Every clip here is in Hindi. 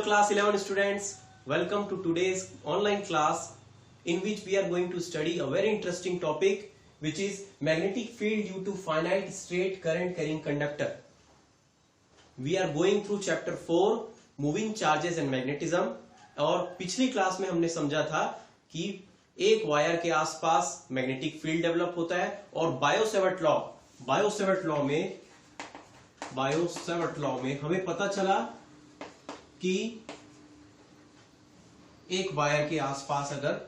class 11 students, welcome to today's online class in which we are going to study a very interesting topic which is magnetic field due to finite straight current carrying conductor. We are going through chapter 4 moving charges and magnetism और पिछली क्लास में हमने समझा था कि एक वायर के आसपास मैग्नेटिक फील्ड डेवलप होता है और बायो-सेवर्ट लॉ में हमें पता चला कि एक वायर के आसपास अगर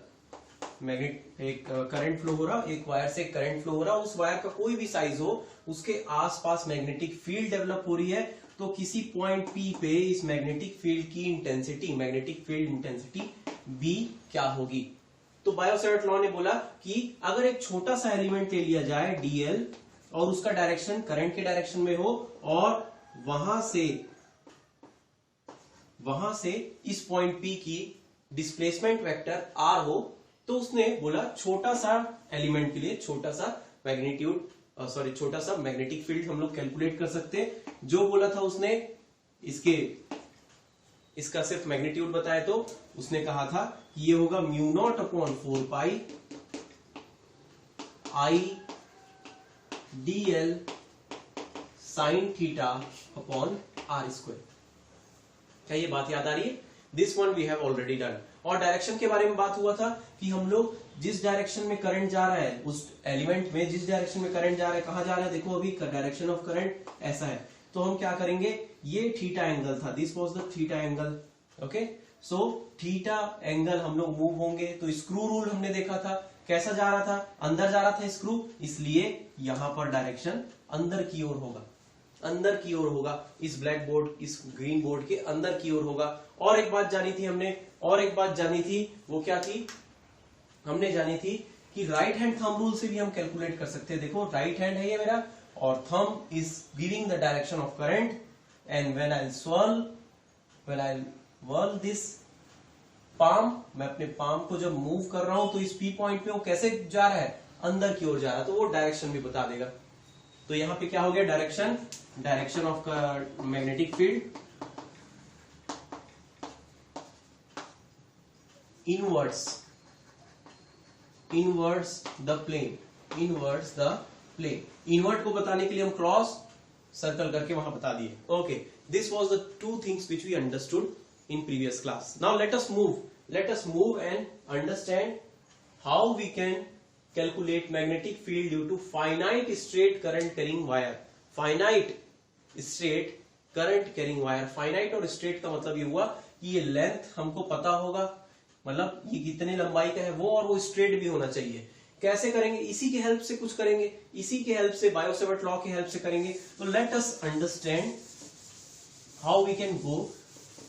एक करंट फ्लो हो रहा, एक वायर से करंट फ्लो हो रहा, उस वायर का कोई भी साइज हो, उसके आसपास मैग्नेटिक फील्ड डेवलप हो रही है, तो किसी पॉइंट P पे इस मैग्नेटिक फील्ड की intensity, magnetic field intensity B क्या होगी। तो बायो-सेवर्ट लॉ ने बोला कि अगर एक छोटा सा एलिमेंट ले लिया जाए dl और उसका डायरेक्शन करंट के डायरेक्शन में हो और वहां से इस पॉइंट P की डिस्प्लेसमेंट वेक्टर r हो, तो उसने बोला छोटा सा एलिमेंट के लिए छोटा सा मैग्नेटिक फील्ड हम लोग कैलकुलेट कर सकते हैं। जो बोला था उसने इसका सिर्फ मैग्नीट्यूड बताया, तो उसने कहा था कि ये होगा mu not upon 4 pi I dl sine theta upon r square. क्या ये बात याद आ रही है? This one we have already done. और डायरेक्शन के बारे में बात हुआ था कि हम लोग जिस डायरेक्शन में करंट जा रहा है, उस एलिमेंट में जिस डायरेक्शन में करंट जा रहा है, कहां जा रहा है, देखो अभी डायरेक्शन ऑफ करंट ऐसा है, तो हम क्या करेंगे, ये थीटा एंगल था, this was the theta angle. Okay, so theta angle हम लोग मूव होंगे, तो स्क्रू रूल हमने देखा था, कैसा जा रहा था, अंदर जा रहा था स्क्रू, इसलिए यहां पर डायरेक्शन अंदर की ओर होगा, इस ब्लैक बोर्ड, इस ग्रीन बोर्ड के अंदर की ओर होगा। और एक बात जानी थी वो क्या थी, हमने जानी थी कि राइट हैंड थंब रूल से भी हम कैलकुलेट कर सकते हैं। देखो राइट हैंड है ये मेरा और thumb is giving the direction of current and when I whirl this palm, मैं अपने पाम को जब मूव कर रहा हूं तो इस P पॉइंट पे वो कैसे जा रहा है, अंदर की ओर जा रहा है, तो वो डायरेक्शन भी बता देगा। तो यहां पे क्या हो गया, direction of magnetic field inwards the plane. Invert को बताने के लिए हम क्रॉस सर्कल करके वहां बता दिए। Okay, this was the two things which we understood in previous class. Now let us move and understand how we can calculate magnetic field due to finite straight current carrying wire. Finite और straight का मतलब ये हुआ कि ये लेंथ हमको पता होगा, मतलब ये कितने लंबाई का है वो, और वो स्ट्रेट भी होना चाहिए। कैसे करेंगे, इसी के हेल्प से कुछ करेंगे, इसी के हेल्प से, बायो-सेवर्ट लॉ के हेल्प से करेंगे। तो let us understand how we can go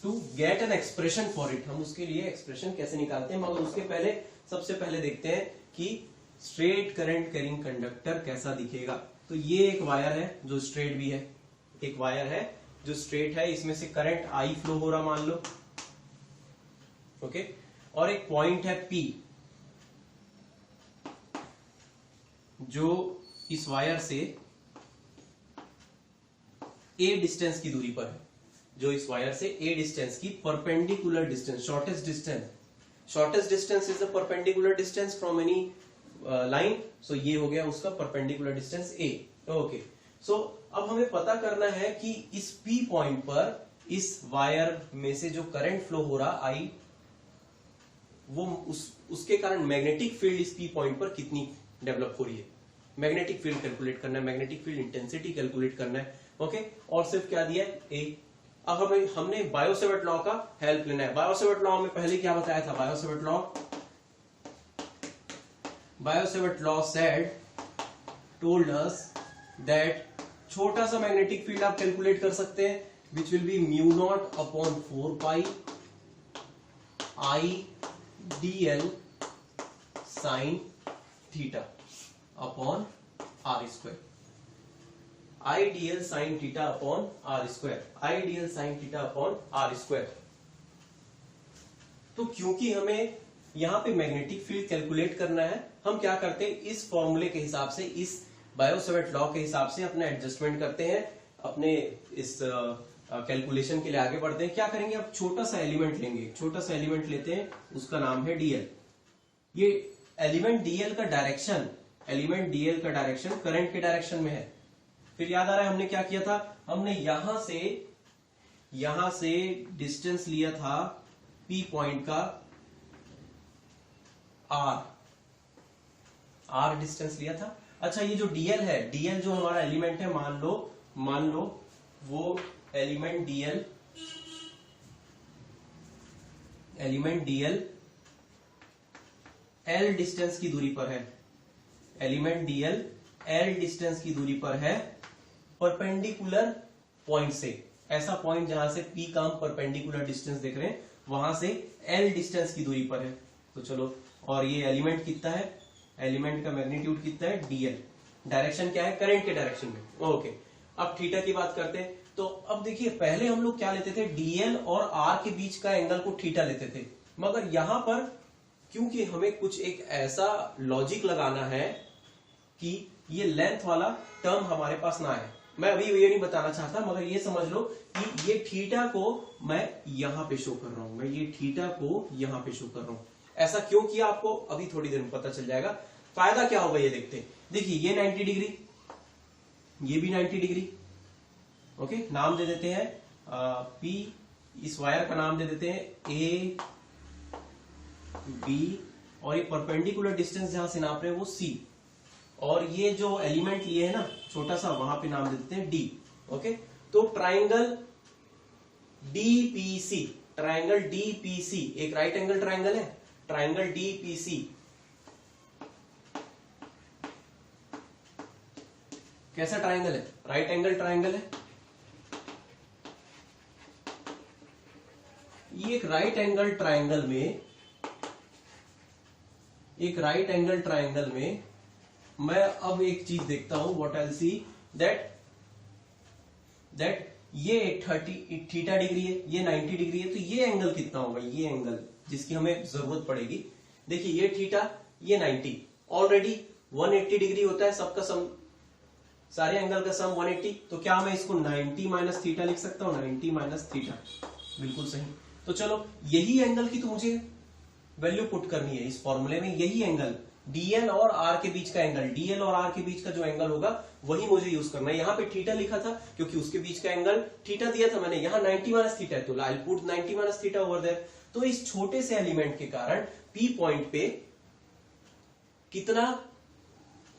to get an expression for it. हम उसके लिए एक्सप्रेशन कैसे निकालते हैं, मगर उसके पहले सबसे पहले देखते हैं कि स्ट्रेट करंट कैरिंग कंडक्टर कैसा दिखेगा। तो ये एक वायर है जो स्ट्रेट भी है, एक वायर है जो स्ट्रेट है, इसमें से करंट I फ्लो हो रहा मान लो, ओके, और एक पॉइंट है P जो इस वायर से A डिस्टेंस की दूरी पर है, जो इस वायर से A डिस्टेंस की perpendicular distance, shortest distance is the perpendicular distance from any line. So ये हो गया उसका perpendicular distance A। Okay, so अब हमें पता करना है कि इस P पॉइंट पर इस वायर में से जो करंट फ्लो हो रहा I, वो उसके कारण मैग्नेटिक फील्ड इस P पॉइंट पर कितनी डेवलप हो रही है, मैग्नेटिक फील्ड कैलकुलेट करना है, मैग्नेटिक फील्ड इंटेंसिटी कैलकुलेट करना है। ओके, और सिर्फ क्या दिया है, A। अब हमने बायो-सेवर्ट लॉ का हेल्प लेना है। बायो-सेवर्ट लॉ में पहले क्या बताया था, Biot-Savart law told us that छोटा सा मैग्नेटिक फील्ड आप कैलकुलेट कर सकते हैं, which will be mu naught upon 4 pi I dl sine theta upon r square. Ideal sign theta upon r square. तो क्योंकि हमें यहां पे मैग्नेटिक फील्ड कैलकुलेट करना है, हम क्या करते हैं, इस फॉर्मूले के हिसाब से, इस बायो-सेवर्ट लॉ के हिसाब से अपना एडजस्टमेंट करते हैं, अपने इस कैलकुलेशन के लिए आगे बढ़ते हैं। क्या करेंगे, अब छोटा सा एलिमेंट लेंगे, छोटा सा एलिमेंट लेते हैं, उसका नाम है डीएल। ये एलिमेंट डीएल का डायरेक्शन, एलिमेंट डीएल का डायरेक्शन करंट के डायरेक्शन में है। फिर याद आ रहा है हमने क्या किया था, हमने यहां से डिस्टेंस लिया था पी पॉइंट का आर डिस्टेंस लिया था। अच्छा, ये जो डीएल है, डीएल जो हमारा एलिमेंट है, मान लो वो एलिमेंट डीएल एल डिस्टेंस की दूरी पर है, एलिमेंट डीएल एल डिस्टेंस की दूरी पर है परपेंडिकुलर पॉइंट से। ऐसा पॉइंट जहां से पी का हम परपेंडिकुलर डिस्टेंस देख रहे हैं, वहां से एल डिस्टेंस की दूरी पर है। तो चलो, और ये एलिमेंट कितना है, एलिमेंट का मैग्नीट्यूड कितना है, डीएल। डायरेक्शन क्या है, करंट के डायरेक्शन में। ओके, अब थीटा की बात करते हैं। तो अब देखिए, पहले हम लोग क्या लेते थे, डीएल और आर के बीच का एंगल को थीटा लेते थे, मगर यहां पर क्योंकि हमें कुछ एक ऐसा लॉजिक लगाना है कि ये लेंथ वाला टर्म हमारे पास ना आए। मैं अभी ये नहीं बताना चाहता, मगर ये समझ लो कि ये थीटा को मैं यहां पे शो कर रहा हूं, मैं ये थीटा को यहां पे शो कर रहा हूं। ऐसा क्यों किया आपको अभी थोड़ी देर में पता चल जाएगा। फायदा क्या होगा ये देखते हैं। देखिए, ये 90 डिग्री, ये भी 90 डिग्री। ओके, नाम दे देते हैं पी, इस वायर का नाम दे देते हैं ए बी, और ये परपेंडिकुलर डिस्टेंस जहां से नाप रहे हैं वो सी, और ये जो एलिमेंट लिए है ना छोटा सा, वहां पे नाम दे देते हैं डी। ओके, तो ट्राइंगल डीपीसी, ट्राइंगल डीपीसी एक राइट एंगल ट्राइंगल है, ट्राइंगल डीपीसी कैसा ट्राइंगल है, राइट एंगल ट्राइंगल है। ये एक राइट एंगल ट्राइंगल में मैं अब एक चीज देखता हूं, व्हाट आई सी दैट ये 30 थीटा डिग्री है, ये 90 डिग्री है, तो ये एंगल कितना होगा, ये एंगल जिसकी हमें जरूरत पड़ेगी। देखिए, ये थीटा, ये 90, ऑलरेडी 180 डिग्री होता है सबका सम, सारे एंगल का सम 180। तो क्या मैं इसको 90 माइनस थीटा लिख सकता हूं, 90 माइनस थीटा, बिल्कुल सही। तो चलो, यही एंगल की तो मुझे वैल्यू पुट करनी है इस फॉर्मूले में। यही एंगल डीएल और आर के बीच का एंगल, डीएल और आर के बीच का जो एंगल होगा वही मुझे यूज करना है। यहां पे थीटा लिखा था क्योंकि उसके बीच का एंगल थीटा दिया था मैंने, यहां 90 माइनस थीटा है, तो I put 90 minus theta over there. तो इस छोटे से एलिमेंट के कारण पी पॉइंट पे कितना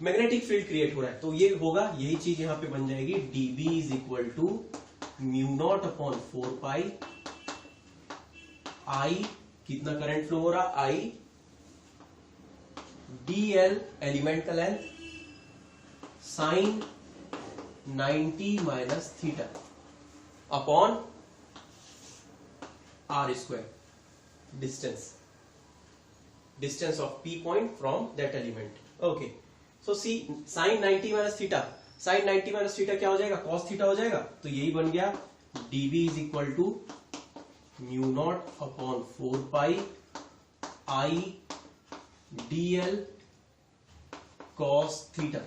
मैग्नेटिक फील्ड क्रिएट हो रहा है, तो ये होगा, यही चीज यहां पे बन जाएगी, DB is equal to mu not upon 4 pi I, कितना करंट फ्लो हो रहा, आई डीएल एलिमेंट का length sine 90 minus theta upon R square, distance of P point from that element. Okay, so see sine 90 minus theta, sine 90 minus theta क्या हो जाएगा, कॉस थीटा हो जाएगा। तो यही बन गया, DB is equal to mu not upon 4 pi I DL cos theta.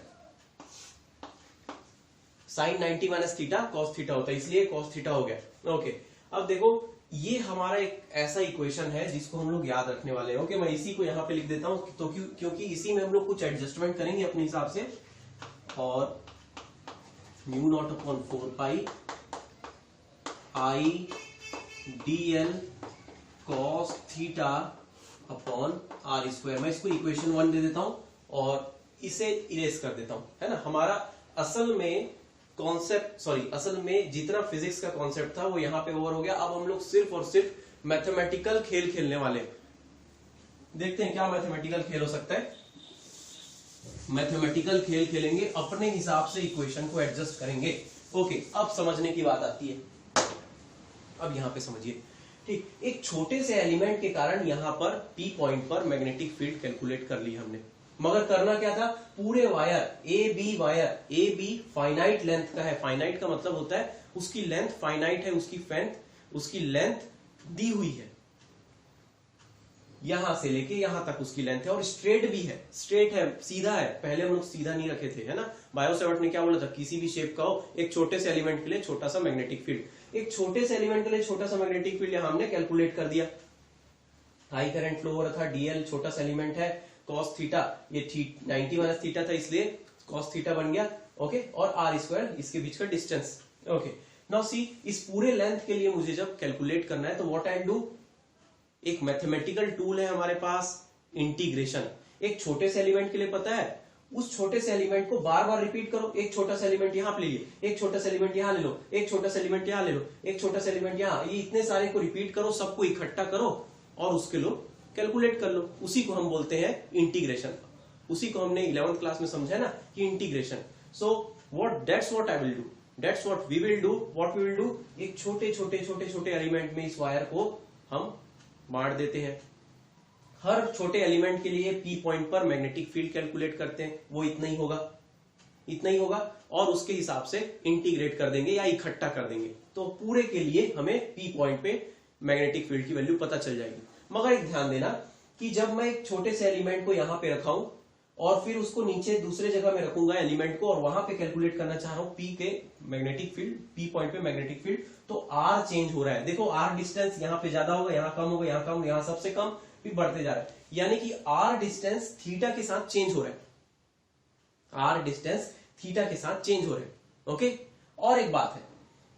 Sine 90 minus theta cos theta होता है, इसलिए कॉस थीटा हो गया। ओके, अब देखो, ये हमारा एक ऐसा इक्वेशन है जिसको हम लोग याद रखने वाले हैं। ओके, मैं इसी को यहां पे लिख देता हूं, तो क्योंकि इसी में हम लोग कुछ एडजस्टमेंट करेंगे अपने हिसाब से। और mu not upon 4 pi I DL cos theta upon R square. मैं इसको इक्वेशन 1 दे देता हूं और इसे इरेज कर देता हूं, है ना। हमारा असल में जितना फिजिक्स का कॉन्सेप्ट था वो यहां पे ओवर हो गया। अब हम लोग सिर्फ और सिर्फ मैथमेटिकल खेल खेलने वाले। देखते हैं क्या मैथमेटिकल खेल हो सकता है। मैथमेटिकल खेल खेलेंगे, अपने हिसाब से इक्वेशन को एडजस्ट करेंगे। ओके, अब समझने की बात आती है, अब यहां पे समझिए। ठीक, एक छोटे से एलिमेंट के कारण यहां पर पी पॉइंट पर मैग्नेटिक फील्ड कैलकुलेट कर ली हमने, मगर करना क्या था, पूरे wire A be finite length का है। फाइनाइट का मतलब होता है उसकी लेंथ फाइनाइट है, उसकी लेंथ दी हुई है। यहां से लेके यहां तक उसकी लेंथ है, और स्ट्रेट भी है, स्ट्रेट है, सीधा है। पहले हम लोग सीधा नहीं रखे थे, है ना। बायो सेवर्ट ने क्या बोला था, किसी भी शेप का हो, एक छोटे से एलिमेंट के लिए छोटा सा मैग्नेटिक फील्ड, एक छोटे से एलिमेंट के लिए छोटा सा मैग्नेटिक फील्ड यहां हमने कैलकुलेट कर दिया। हाई करंट फ्लो हो रहा था, डीएल छोटा सा एलिमेंट है, कॉस थीटा, ये 90 माइनस थीटा था इसलिए कॉस थीटा बन गया, ओके, और आर स्क्वायर इसके बीच का डिस्टेंस, ओके। नाउ सी, इस पूरे लेंथ के लिए मुझे जब कैलकुलेट करना है तो व्हाट आई डू, एक मैथमेटिकल टूल है हमारे पास, इंटीग्रेशन। एक छोटे से एलिमेंट के लिए पता है, उस छोटे से एलिमेंट को बार बार रिपीट करो, एक छोटा सा एलिमेंट यहां पे ले लिए, एक छोटा सा एलिमेंट यहां ले लो, एक छोटा सा एलिमेंट यहां ले लो, एक छोटा सा एलिमेंट यहां, ये इतने सारे को रिपीट करो, सबको इकट्ठा करो और उसके लो कैलकुलेट कर लो। उसी को हम बोलते हैं इंटीग्रेशन। उसी को हमने 11th क्लास में समझा ना कि integration. So that's what I will do, that's what we will do, what we will do, एक छोटे छोटे छोटे छोटे एलिमेंट में इस वायर को हम बांट देते हैं। हर छोटे एलिमेंट के लिए पी पॉइंट पर मैग्नेटिक फील्ड कैलकुलेट करते हैं, वो इतना ही होगा, इतना ही होगा, और उसके हिसाब से इंटीग्रेट कर देंगे या इकट्ठा कर देंगे, तो पूरे के लिए हमें पी पॉइंट पे मैग्नेटिक फील्ड की वैल्यू पता चल जाएगी। मगर एक ध्यान देना कि जब मैं एक छोटे से एलिमेंट को यहां पे रखाऊं और फिर उसको नीचे दूसरे जगह में रखूंगा एलिमेंट को, और वहां पे कैलकुलेट करना चाह रहा हूं पी के मैग्नेटिक फील्ड, पी पॉइंट पे मैग्नेटिक फील्ड, तो आर चेंज हो रहा है। देखो आर डिस्टेंस यहाँ पे ज्यादा होगा, यहाँ कम होगा, यहाँ कम, यहाँ सबसे कम, फिर बढ़ते जा रहा है, यानी कि आर डिस्टेंस थीटा के साथ चेंज हो रहा है, आर डिस्टेंस थीटा के साथ चेंज हो रहे हैं, ओके। और एक बात है,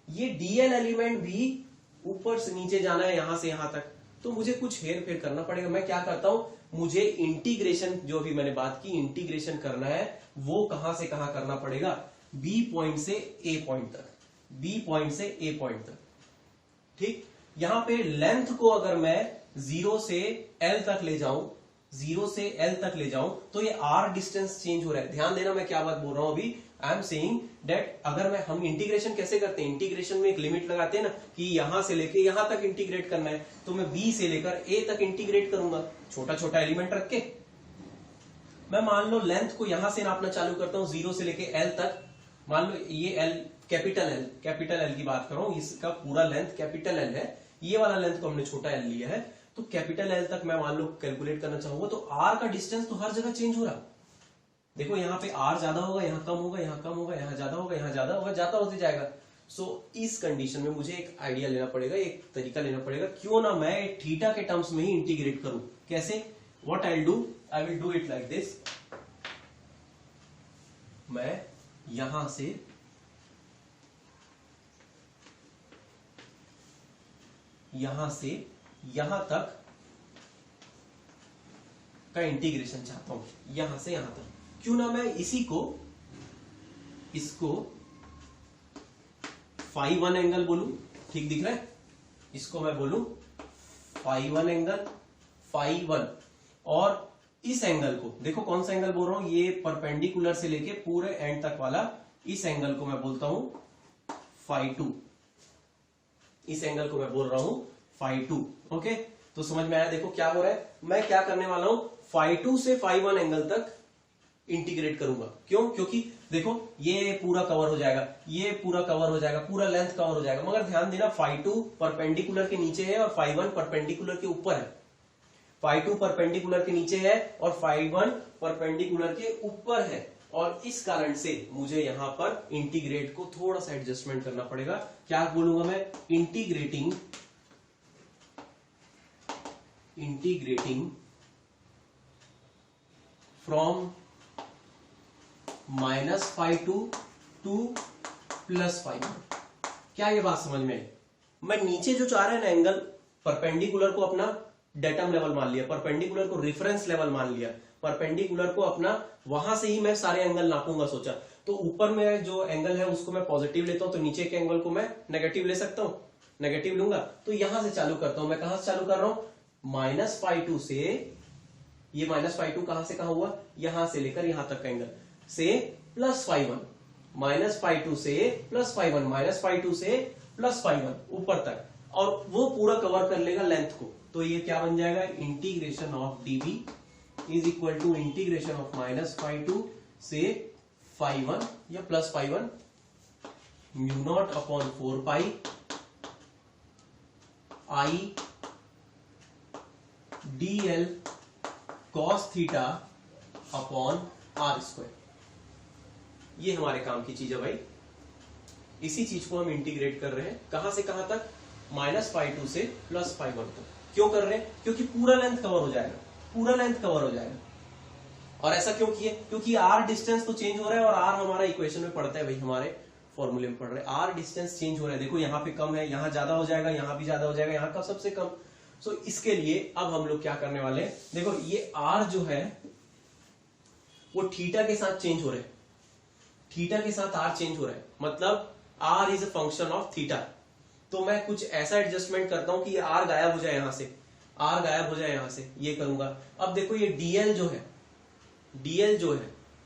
ये डीएल एलिमेंट भी ऊपर से नीचे जाना है, यहां से यहां तक, तो मुझे कुछ हेर फेर करना पड़ेगा। मैं क्या करता हूं, मुझे इंटीग्रेशन, जो भी मैंने बात की इंटीग्रेशन करना है, वो कहां से कहां करना पड़ेगा, बी पॉइंट से ए पॉइंट तक, बी पॉइंट से ए पॉइंट तक, ठीक। यहां पे लेंथ को अगर मैं 0 से L तक ले जाऊं, 0 से L तक ले जाऊं, तो ये R डिस्टेंस चेंज हो रहा है। ध्यान देना मैं क्या बात बोल रहा हूं अभी, आई एम सेइंग दैट अगर मैं, हम इंटीग्रेशन कैसे करते हैं, इंटीग्रेशन में एक लिमिट लगाते हैं ना कि यहां से लेके यहां तक इंटीग्रेट करना है, तो मैं B से लेकर A तक इंटीग्रेट करूंगा, छोटा छोटा एलिमेंट रख के। मैं मान लो लेंथ को यहां से नापना चालू करता हूं 0 से लेके L तक, मान लो ये L, कैपिटल L की बात कर रहा हूं, इसका पूरा लेंथ कैपिटल L है, ये वाला लेंथ को हमने छोटा L लिया है, तो कैपिटल L तक मैं मान लो कैलकुलेट करना चाहूंगा, तो R का डिस्टेंस तो हर जगह चेंज हो रहा। देखो यहाँ पे R ज्यादा होगा, यहाँ कम होगा, यहाँ कम होगा, यहाँ ज्यादा होगा, यहाँ ज्यादा होगा, जाता होते जाएगा। सो इस कंडीशन में मुझे एक आइडिया लेना पड़ेगा, एक तरीका लेना पड़ेगा, क्यों ना मैं थीटा के टर्म्स में ही इंटीग्रेट करूं। कैसे, what I do, I will do it like this. मैं यहां से यहां तक का इंटीग्रेशन चाहता हूं, यहां से यहां तक। क्यों ना मैं इसको फाई 1 एंगल बोलूं, ठीक दिख रहा है, इसको मैं बोलूं फाई 1 एंगल, फाई 1, और इस एंगल को देखो कौन सा एंगल बोल रहा हूं, ये परपेंडिकुलर से लेके पूरे एंड तक वाला, इस एंगल को मैं बोलता हूं फाई 2, इस एंगल को मैं बोल रहा हूं फाई 2, ओके। तो समझ में आया, देखो क्या हो रहा है, मैं क्या करने वाला हूं, फाई 2 से फाई 1 एंगल तक इंटीग्रेट करूंगा। क्यों, क्योंकि देखो ये पूरा कवर हो जाएगा, ये पूरा कवर हो जाएगा, पूरा लेंथ कवर हो जाएगा, मगर ध्यान देना फाई 2 परपेंडिकुलर के नीचे है और फाई 1 परपेंडिकुलर के ऊपर है। फाई 2 परपेंडिकुलर के नीचे है और फाई 1 परपेंडिकुलर के ऊपर है, और इस कारण से मुझे यहां पर इंटीग्रेट को थोड़ा सा एडजस्टमेंट करना पड़ेगा। क्या बोलूंगा मैं, इंटीग्रेटिंग फ्रॉम -φ2 टू +φ1। क्या ये बात समझ में? मैं नीचे जो चाह रहा है ना एंगल, परपेंडिकुलर को अपना डेटम लेवल मान लिया, परपेंडिकुलर को रेफरेंस लेवल मान लिया, परपेंडिकुलर को अपना, वहां से ही मैं सारे एंगल नापूंगा सोचा। तो ऊपर में जो एंगल है उसको मैं पॉजिटिव लेता हूं, तो नीचे के एंगल को मैं नेगेटिव ले सकता हूं, नेगेटिव लूंगा। तो यहां से चालू करता हूं, मैं कहां से चालू कर रहा हूं, -φ2 से, ये -φ2 कहां से कहां हुआ, यहां से लेकर यहां तक का एंगल से +φ1, -φ2 से +φ1, -φ2 से +φ1 ऊपर तक, और वो पूरा कवर कर लेगा लेंथ को। तो ये क्या बन जाएगा, integration of dv is equal to integration of -φ2 से φ1 या +φ1 μ0/4π I dl cos theta upon R square. ये हमारे काम की चीज है भाई। इसी चीज को हम इंटीग्रेट कर रहे हैं कहां से कहां तक, -φ2 से +φ1 तक। क्यों कर रहे हैं? क्योंकि पूरा लेंथ कवर हो जाएगा, पूरा लेंथ कवर हो जाएगा। और ऐसा क्यों किए? क्योंकि आर डिस्टेंस तो चेंज हो रहा है और आर हमारा इक्वेशन में पड़ता है भाई, हमारे फॉर्मूले में पढ़ रहे हैं। आर डिस्टेंस चेंज हो रहा है, देखो यहाँ पे कम है, यहाँ ज्यादा हो जाएगा, यहाँ भी ज्यादा हो जाएगा, यहाँ का सबसे कम। सो इसके लिए अब हम लोग क्या करने वाले हैं, देखो ये आर जो है वो थीटा के साथ चेंज हो रहा है, थीटा के साथ आर चेंज हो रहा है, मतलब R is a function of theta. तो मैं कुछ ऐसा एडजस्टमेंट करता हूं कि आर गायब हो जाए, यहां से आर गायब हो जाए, यहां से ये करूंगा। अब देखो ये डीएल जो है, डीएल जो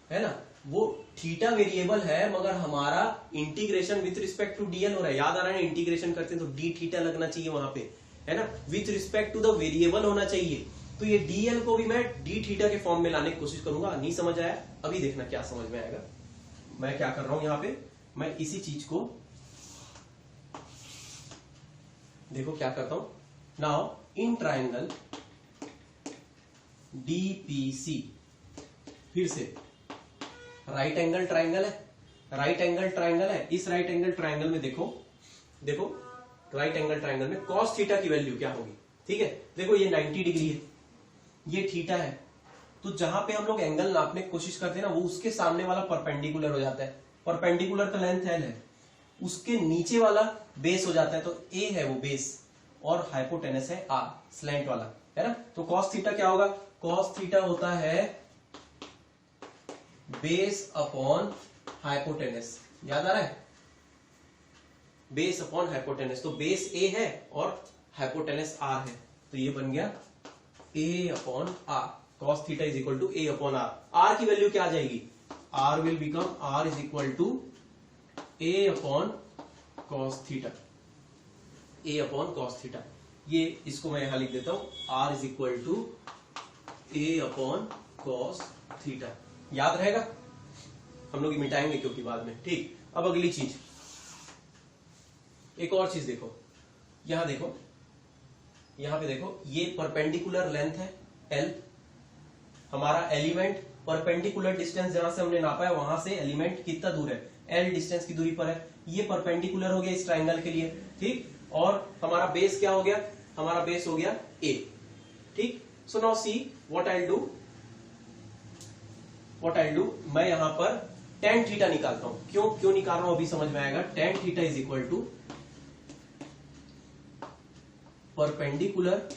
है ना, वो थीटा वेरिएबल है, मगर हमारा integration with respect to DL हो रहा है। याद आ रहा है ना, इंटीग्रेशन करते हैं तो डी थीटा लगना चाहिए वहां पे, है ना, with respect to the variable होना चाहिए। तो ये डीएल को भी मैं डी थीटा के फॉर्म में लाने की कोशिश करूंगा। नहीं समझ आया? अभी देखना क्या समझ में आएगा। मैं क्या कर रहा हूं यहां पे, मैं इसी चीज को देखो क्या करता हूं। नाउ इन ट्राइंगल डीपीसी, फिर से राइट एंगल ट्राइंगल है, राइट एंगल ट्राइंगल है। इस राइट एंगल ट्राइंगल में देखो, देखो राइट एंगल ट्राइंगल में cos थीटा की वैल्यू क्या होगी, ठीक है। देखो ये 90 डिग्री है, ये थीटा है, तो जहां पे हम लोग एंगल नापने की कोशिश करते हैं ना, वो उसके सामने वाला परपेंडिकुलर हो जाता है। परपेंडिकुलर का लेंथ L है, उसके नीचे वाला बेस हो जाता है, तो A है वो बेस, और हाइपोटेनस है R, स्लैंट वाला, है ना। तो cos थीटा क्या होगा, cos थीटा होता है बेस अपॉन हाइपोटेनस। याद आ रहा है, बेस अपॉन हाइपोटेनस। तो बेस A है और हाइपोटेनस R है, तो ये बन गया A upon R। cos theta is equal to A upon R। R की वैल्यू क्या आ जाएगी, R will become R is equal to A upon cos theta, A upon cos theta. ये इसको मैं यहां लिख देता हूं, R is equal to A upon cos theta. याद रहेगा, हम लोग मिटाएंगे क्योंकि बाद में, ठीक। अब अगली चीज, एक और चीज देखो, यहां देखो, यहां पे देखो, ये परपेंडिकुलर लेंथ है L, हमारा एलिमेंट परपेंडिकुलर डिस्टेंस जहां से हमने नापा है वहां से एलिमेंट कितना दूर है, L डिस्टेंस की दूरी पर है। ये परपेंडिकुलर हो गया इस ट्राइंगल के लिए, ठीक। और हमारा बेस क्या हो गया, हमारा बेस हो गया A, ठीक। So now see what I do, what I do, मैं यहां पर tan थीटा निकालता हूं। क्यों निकाल रहा हूं अभी समझ में आएगा। tan theta is equal to perpendicular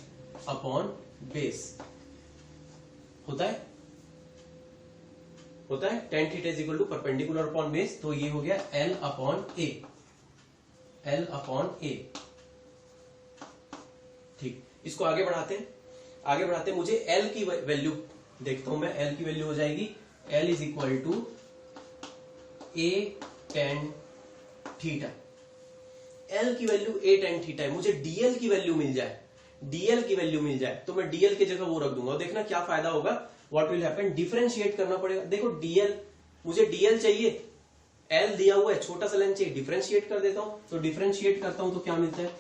upon base होता है, tan theta is equal to perpendicular upon base. तो ये हो गया L upon A, L upon A, ठीक। इसको आगे बढ़ाते हैं, आगे बढ़ाते हैं। मुझे L की वैल्यू देखता हूं मैं, L की वैल्यू हो जाएगी L is equal to A tan theta. L की वैल्यू A tan थीटा है, मुझे DL की वैल्यू मिल जाए, DL की वैल्यू मिल जाए तो मैं DL की जगह वो रख दूंगा। देखना क्या फायदा होगा, व्हाट विल हैपन, डिफरेंशिएट करना पड़ेगा। देखो DL, मुझे DL चाहिए, L दिया हुआ है, छोटा सा लेंथ चाहिए, डिफरेंशिएट कर देता हूं। तो डिफरेंशिएट करता हूं तो क्या मिलता है,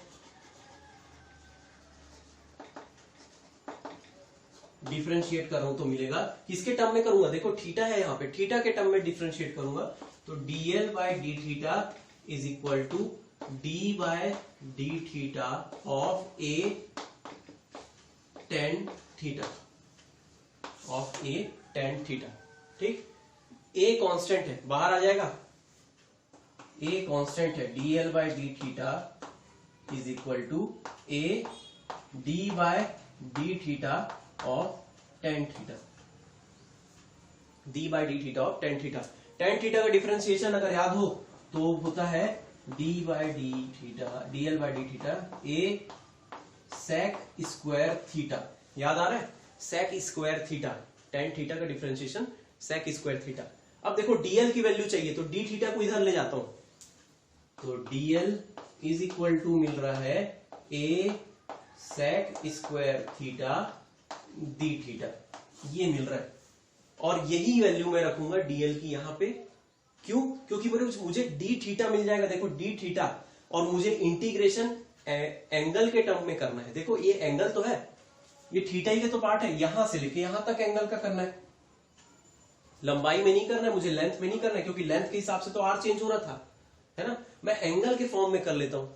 डिफरेंशिएट कर रहा हूं तो मिलेगा, किसके टर्म में करूंगा, देखो थीटा है यहाँ पे, थीटा के टर्म में डिफरेंशिएट करूंगा तो DL by D theta is equal to D by D theta of A tan theta, of A tan theta, ठीक। A कांस्टेंट है, बाहर आ जाएगा, A कांस्टेंट है, DL by D theta is equal to A D by D theta of tan theta, D by D theta of tan theta. tan theta का डिफरेंशिएशन अगर याद हो तो होता है D by D theta, DL by D theta A sec square theta. याद आ रहा है, sec square theta, tan theta का डिफरेंशिएशन sec स्क्वायर थीटा। अब देखो DL की वैल्यू चाहिए तो d थीटा को इधर ले जाता हूं, तो DL इज इक्वल टू मिल रहा है A sec square theta d theta, ये मिल रहा है। और यही वैल्यू मैं रखूंगा DL की यहां पे, क्यों, क्योंकि मुझे d थीटा मिल जाएगा। देखो d थीटा, और मुझे इंटीग्रेशन एंगल के टर्म में करना है। देखो ये एंगल तो है, ये थीटा ही के तो पार्ट है, यहां से लेके यहां तक एंगल का करना है, लंबाई में नहीं करना है मुझे, लेंथ में नहीं करना है, क्योंकि लेंथ के हिसाब से तो आर चेंज हो रहा था, है ना। मैं एंगल के फॉर्म में कर लेता हूं,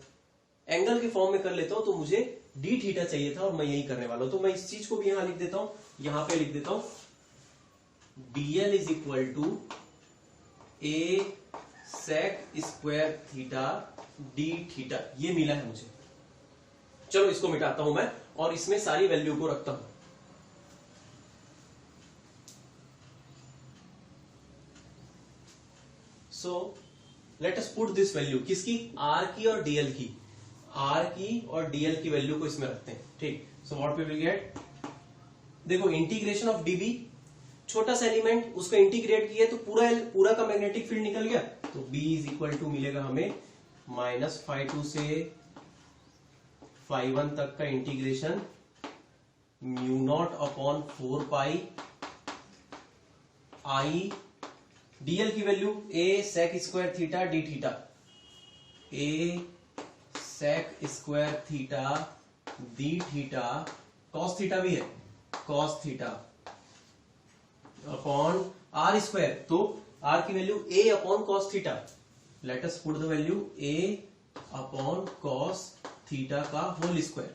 एंगल के फॉर्म में कर लेता हूं, तो मुझे डी थीटा चाहिए था और मैं यही करने वाला हूं। तो मैं इस चीज को भी यहां लिख देता हूं, यहां पे लिख देता हूं dl is equal to A sec square theta D theta, ये मिला है मुझे। चलो इसको मिटाता हूं मैं और इसमें सारी वैल्यू को रखता हूं। So let us put this value, किसकी, आर की और डीएल की, आर की और डीएल की वैल्यू को इसमें रखते हैं, ठीक। So what we will get, देखो इंटीग्रेशन ऑफ डीबी, छोटा सा एलिमेंट उसका इंटीग्रेट किया तो पूरा का मैग्नेटिक फील्ड निकल गया, तो B इज इक्वल टू मिलेगा हमें -φ2 से φ1 तक का इंटीग्रेशन μ0/4π I, डीएल की value a sec square theta D theta, a sec square theta D theta, cos theta भी है, cos theta upon R square, तो आर की value a upon cos theta, let us put the value a upon cos theta का होल स्क्वायर।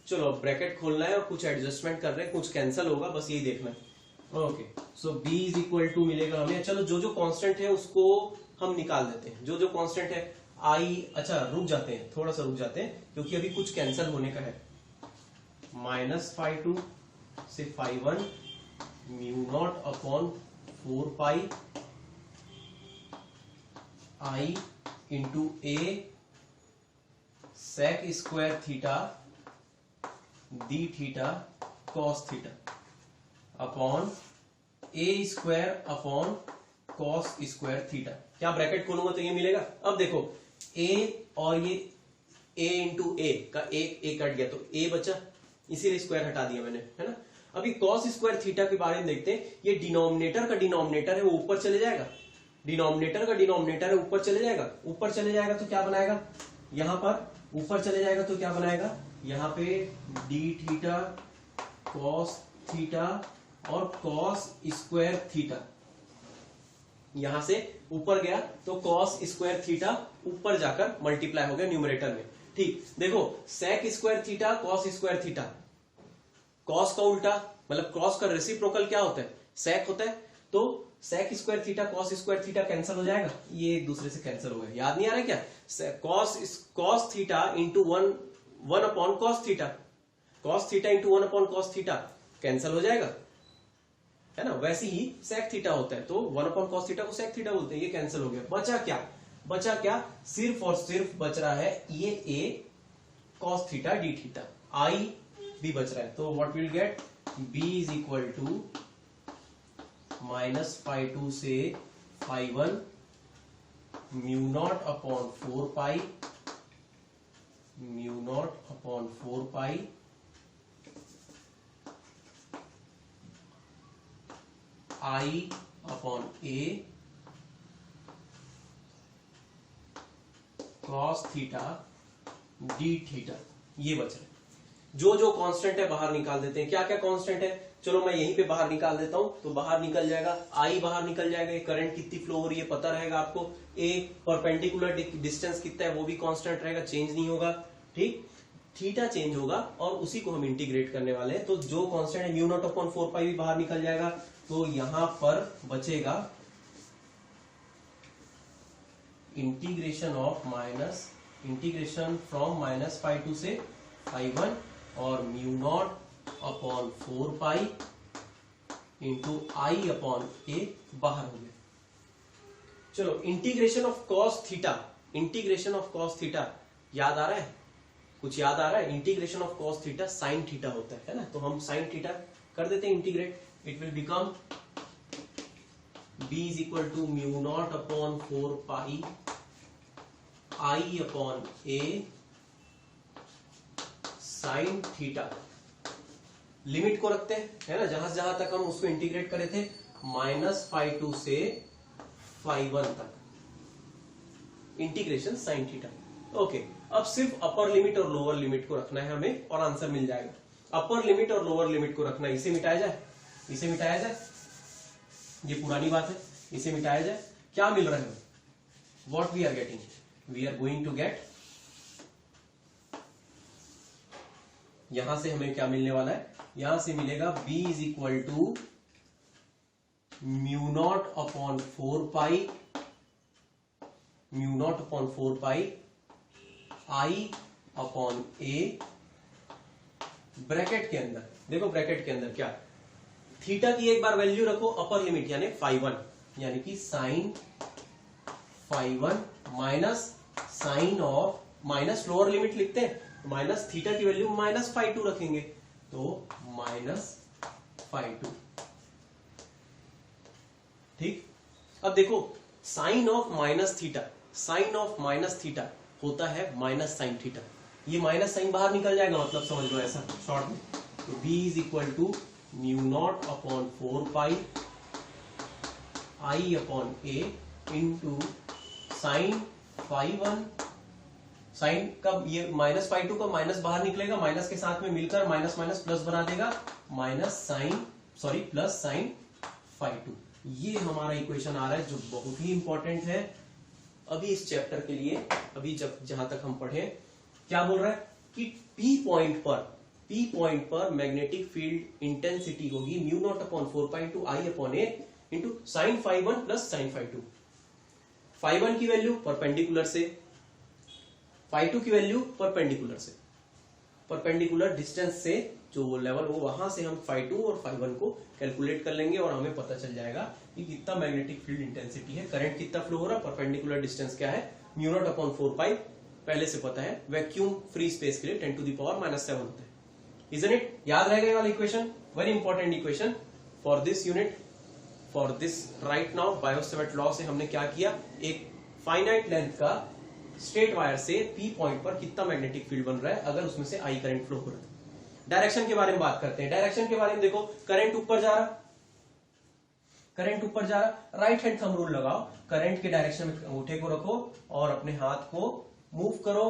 चलो ब्रैकेट खोलना है और कुछ एडजस्टमेंट कर रहे हैं, कुछ कैंसिल होगा, बस यही देखना है। Okay, so b is equal to मिलेगा हमें, चलो जो जो कांस्टेंट है उसको हम निकाल देते हैं, जो जो कांस्टेंट है i, अच्छा रुक जाते हैं, थोड़ा सा रुक जाते हैं क्योंकि अभी कुछ कैंसिल होने का है, -φ2 से φ1 μ0/4π I into a sec square theta D theta cos theta upon a square upon cos square theta. क्या ब्रैकेट खोलूंगा तो ये मिलेगा। अब देखो a और ये a इंटू ए का एक कट गया तो a बचा, इसीलिए स्क्वायर हटा दिया मैंने, है ना। अभी कॉस स्क्वायर थीटा के बारे में देखते हैं, ये डिनोमिनेटर का डिनोमिनेटर है वो ऊपर चले जाएगा, डिनोमिनेटर का डिनोमिनेटर है ऊपर चले जाएगा, ऊपर चले जाएगा तो क्या बनाएगा, यहां पर ऊपर चले जाएगा तो क्या बनाएगा, यहाँ पे डी थीटा कॉस थीटा और कॉस स्क्वायर थीटा, यहां से ऊपर गया तो कॉस स्क्वायर थीटा ऊपर जाकर मल्टीप्लाई हो गया न्यूमरेटर में, ठीक। देखो sec square theta cos square theta, cos का उल्टा मतलब क्रॉस का रेसिप्रोकल क्या होता है, सेक होता है, तो sec square theta cos square theta cancel हो जाएगा, ये एक दूसरे से कैंसिल हो गया, याद नहीं आ रहा है क्या, cos theta into one upon cos theta, cos theta into 1 upon cos theta cancel हो जाएगा, है ना। वैसे ही सेक थीटा होता है तो 1 अपॉन कॉस थीटा को सेक थीटा बोलते हैं, ये कैंसिल हो गया। बचा क्या, सिर्फ और सिर्फ बच रहा है ये a cos theta D theta, I भी बच रहा है, तो what will get, b is equal to -φ2 से φ1 μ0/4π I upon a cos theta D theta, ये बच रहा है। जो जो कांस्टेंट है बाहर निकाल देते हैं, क्या क्या कांस्टेंट है, चलो मैं यहीं पे बाहर निकाल देता हूं, तो बाहर निकल जाएगा आई, बाहर निकल जाएगा, ये करंट कितनी फ्लो हो रही है पता रहेगा आपको, ए परपेंडिकुलर डिस्टेंस कितना है वो भी कांस्टेंट रहेगा, चेंज नहीं होगा, ठीक। थीटा चेंज होगा और उसी को हम इंटीग्रेट करने वाले हैं, तो जो कांस्टेंट है μ0/4π भी बाहर निकल जाएगा, तो यहां पर बचेगा इंटीग्रेशन फ्रॉम -φ2 से φ1 और μ0/4π इंटू आई अपॉन ए बाहर हो गया। चलो इंटीग्रेशन ऑफ कॉस थीटा याद आ रहा है, कुछ याद आ रहा है, integration of cos theta sine theta होता है ना, तो हम साइन थीटा कर देते हैं integrate, it will become b is equal to μ0/4π I upon a sine theta, limit को रखते हैं, है ना, जहां तक हम उसको इंटीग्रेट करे थे -φ2 से φ1 तक, इंटीग्रेशन साइन थीटा। ओके, अब सिर्फ अपर लिमिट और लोअर लिमिट को रखना है हमें और आंसर मिल जाएगा। अपर लिमिट और लोअर लिमिट को रखना, इसे मिटाया जाए, इसे मिटाया जाए, ये पुरानी बात है, इसे मिटाया जाए, क्या मिल रहा है, what we are getting, we are going to get, यहां से हमें क्या मिलने वाला है, यहां से मिलेगा b is equal to mu not upon 4 pi I upon a, bracket के अंदर देखो, ब्रैकेट के अंदर क्या, थीटा की एक बार वैल्यू रखो अपर लिमिट यानी φ1, यानी कि sine φ1 minus sine of, minus lower limit लिखते हैं, माइनस थीटा की वैल्यू माइनस φ2 रखेंगे, तो माइनस φ2, ठीक। अब देखो sine of minus theta, sine of minus theta होता है माइनस साइन थीटा, ये माइनस साइन बाहर निकल जाएगा, मतलब समझ लो ऐसा शॉर्ट में, तो b is equal to mu not upon 4 pi I upon A into sine φ1, sine का ये माइनस φ2 का माइनस बाहर निकलेगा, माइनस के साथ में मिलकर माइनस माइनस प्लस बना देगा, minus sine sorry plus sine φ2, ये हमारा इक्वेशन आ रहा है जो बहुत ही इंपॉर्टेंट है अभी इस चैप्टर के लिए। अभी जहां तक हम पढ़े, क्या बोल रहा है कि P पॉइंट पर मैग्नेटिक फील्ड इंटेंसिटी होगी mu not upon 4 pi into I upon A into sine φ1 plus sine φ2, φ1 की वैल्यू परपेंडिकुलर से, φ2 की वैल्यू परपेंडिकुलर से, परपेंडिकुलर डिस्टेंस से जो लेवल हो वहां से हम φ2 और φ1 को कैलकुलेट कर लेंगे और हमें पता चल जाएगा कि कितना मैग्नेटिक फील्ड इंटेंसिटी है, करंट कितना फ्लो हो रहा है, परपेंडिकुलर डिस्टेंस क्या है, म्यू नॉट अपॉन 4 पाई पहले से पता है, वैक्यूम फ्री स्पेस के लिए 10 टू द पावर -7 होता है, इजंट इट, याद रहेगा ये वाला equation, very important equation for this unit, for this right now. Bio-Savart law से हमने क्या किया, एक फाइनाइट लेंथ का स्ट्रेट वायर से P पॉइंट पर कितना मैग्नेटिक फील्ड बन रहा है अगर उसमें से I करंट फ्लो हो रहा है। डायरेक्शन के बारे में बात करते हैं, डायरेक्शन के बारे में देखो, करंट ऊपर जा रहा, करंट ऊपर जा रहा, राइट हैंड थंब रूल लगाओ, करंट के डायरेक्शन में अंगूठे को रखो और अपने हाथ को मूव करो,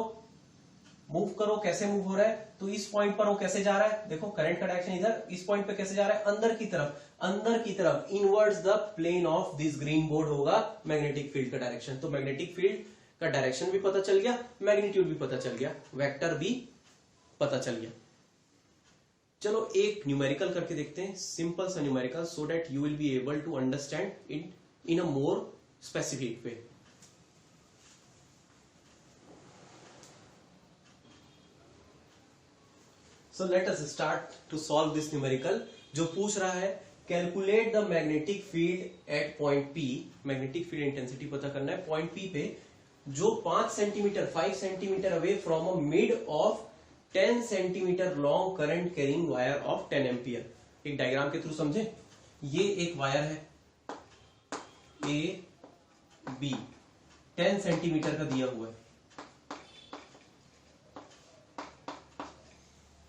मूव करो, कैसे मूव हो रहा है, तो इस पॉइंट पर वो कैसे जा रहा है, देखो करंट का डायरेक्शन इधर, इस पॉइंट पे कैसे जा रहा है, अंदर की तरफ, अंदर की तरफ, inwards the plane of this green board होगा मैग्नेटिक फील्ड का डायरेक्शन, तो मैग्नेटिक फील्ड का डायरेक्शन भी पता चल गया, मैग्नीट्यूड भी पता चल गया, वेक्टर भी पता चल गया। चलो एक न्यूमेरिकल करके देखते हैं, सिंपल सा numerical, so that you will be able to understand it in a more specific way. So let us start to solve this numerical, जो पूछ रहा है calculate the magnetic field at point P, magnetic field intensity पता करना है पॉइंट P पे, जो 5 centimetre away from a mid of 10 centimetre long current carrying wire of 10 ampere. एक डायग्राम के थ्रू समझे, ये एक वायर है ए बी, 10 सेंटीमीटर का दिया हुआ है,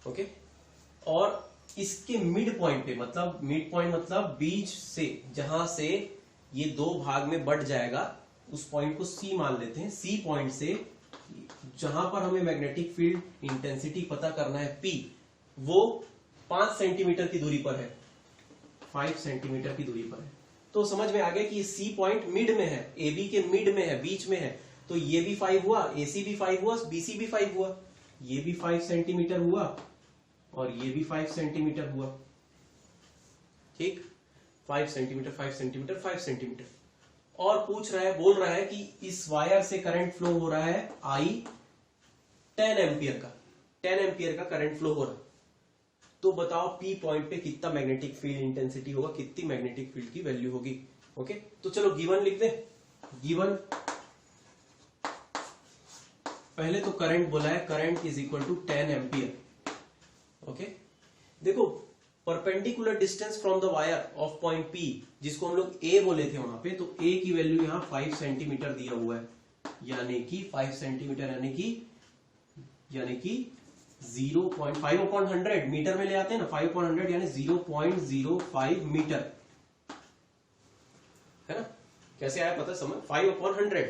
ओके, और इसके मिड पॉइंट पे, मतलब मिड पॉइंट मतलब बीच से, जहां से ये दो भाग में बढ़ जाएगा, उस पॉइंट को सी मान लेते हैं, सी पॉइंट से जहां पर हमें मैग्नेटिक फील्ड इंटेंसिटी पता करना है P, वो 5 सेंटीमीटर की दूरी पर है, 5 सेंटीमीटर की दूरी पर है, तो समझ में आ गया कि सी पॉइंट मिड में है, ए बी के मिड में है, बीच में है, तो ये भी 5 हुआ, AC भी 5 हुआ, BC भी 5 हुआ, ये भी 5 सेंटीमीटर हुआ और ये भी 5 सेंटीमीटर हुआ, ठीक, 5 सेंटीमीटर 5 सेंटीमीटर 5 सेंटीमीटर, और पूछ रहा है, बोल रहा है कि इस वायर से करंट फ्लो हो रहा है I 10 एम्पियर का, 10 एम्पियर का करंट फ्लो हो रहा है, तो बताओ P पॉइंट पे कितना मैग्नेटिक फील्ड इंटेंसिटी होगा, कितनी मैग्नेटिक फील्ड की वैल्यू होगी, ओके। तो चलो गिवन लिख दे, गिवन पहले तो करंट बोला है, current is equal to 10 ampere, okay. देखो perpendicular distance from the wire of point P, जिसको हम लोग A बोले थे वहां पे, तो A की वैल्यू यहां 5 सेंटीमीटर दिया हुआ है, यानी कि 5 सेंटीमीटर यानी कि 0.5/100 मीटर में ले आते हैं ना, 5/100 यानी 0.05 मीटर, है ना, कैसे आया पता समझ, 5/100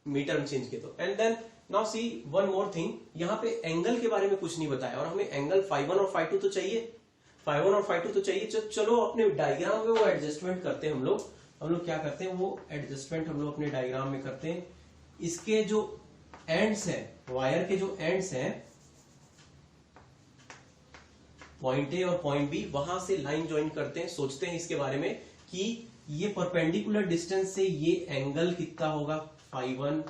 मीटर में चेंज किया तो, and then now see one more thing, यहाँ पे एंगल के बारे में कुछ नहीं बताया और हमें एंगल φ1 और φ2 तो चाहिए, φ1 और φ2 तो चाहिए। चलो अपने डायग्राम में वो एडजस्टमेंट करते हैं हम लोग क्या करते हैं, वो एडजस्टमेंट हम लोग अपने डायग्राम में करते हैं। इसके जो एंड्स हैं, वायर के जो एंड्स हैं, पॉइंट ए और पॉइंट बी, वहां से लाइन ज्वाइन करते हैं। सोचते हैं इसके बारे में कि ये परपेंडिकुलर डिस्टेंस से ये एंगल कितना होगा φ1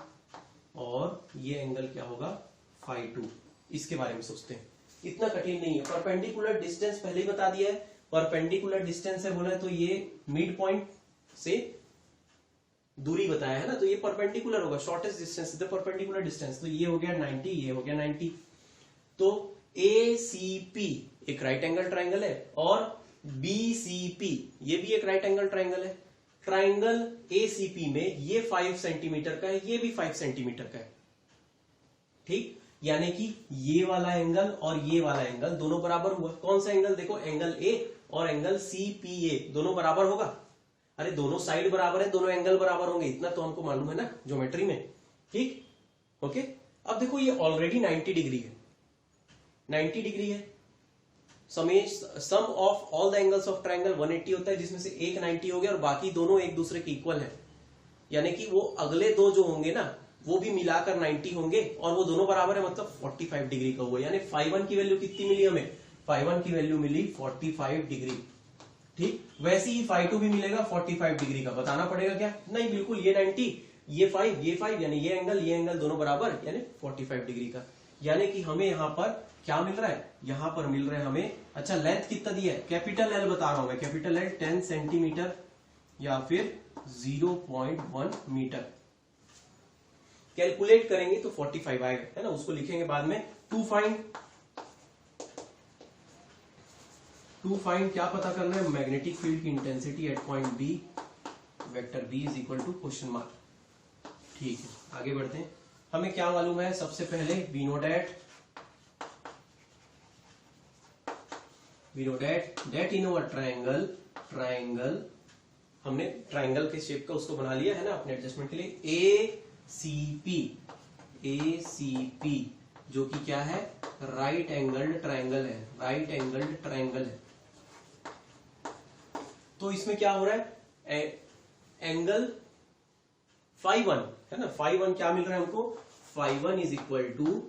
और ये एंगल क्या होगा φ2, इसके बारे में सोचते हैं। इतना कठिन नहीं है, परपेंडिकुलर डिस्टेंस पहले ही बता दिया है। परपेंडिकुलर डिस्टेंस है बोला तो ये मिड पॉइंट से दूरी बताया है ना, तो ये परपेंडिकुलर होगा, shortest distance is the perpendicular distance. तो ये हो गया 90, ये हो गया 90। तो ACP एक राइट एंगल ट्राइंगल है और BCP ये भी एक राइट एंगल ट्राइंगल है। ट्राइंगल ACP में ये 5 सेंटीमीटर का है, ये भी 5 सेंटीमीटर का है, ठीक। यानी कि ये वाला एंगल और ये वाला एंगल दोनों बराबर हुआ। कौन सा एंगल, देखो एंगल A और एंगल CPA दोनों बराबर होगा। अरे दोनों साइड बराबर है, दोनों एंगल बराबर होंगे, इतना तो हमको मालूम है ना ज्योमेट्री में, ठीक। ओके, अब देखो ये ऑलरेडी 90 डिग्री है, 90 डिग्री है। Sum of all the angles of triangle 180 होता है, जिसमें से एक 90 हो गया और बाकी दोनों एक दूसरे के इक्वल है। यानी कि वो अगले दो जो होंगे ना वो भी मिलाकर 90 होंगे और वो दोनों बराबर है, मतलब 45 डिग्री का हुआ। यानी φ1 की वैल्यू कितनी मिली हमें, φ1 की वैल्यू मिली 45 डिग्री, ठीक। वैसे ही φ2 भी मिलेगा 45 डिग्री का। बताना पड़ेगा क्या, नहीं, बिल्कुल ये 90, ये 5 यानी ये एंगल दोनों बराबर, यानी 45 डिग्री का। यानी कि हमें यहाँ पर क्या मिल रहा है, यहाँ पर मिल रहा है हमें, अच्छा लेंथ कितना दिया है, कैपिटल L बता रहा हूं मैं, कैपिटल L 10 सेंटीमीटर या फिर 0.1 मीटर। कैलकुलेट करेंगे तो 45 आएगा, है ना, उसको लिखेंगे बाद में। टू फाइंड क्या पता करना है, मैग्नेटिक फील्ड की intensity at point B, vector B is equal to question mark. ठीक है, आगे बढ़ते हैं। हमें क्या मालूम है, सबसे पहले we know that in our triangle हमने ट्राइंगल के शेप का उसको बना लिया है ना अपने एडजस्टमेंट के लिए। ACP जो कि क्या है, राइट एंगल्ड ट्राइंगल है, तो इसमें क्या हो रहा है, एंगल φ1 है ना, φ1 क्या मिल रहा है हमको, φ1 is equal to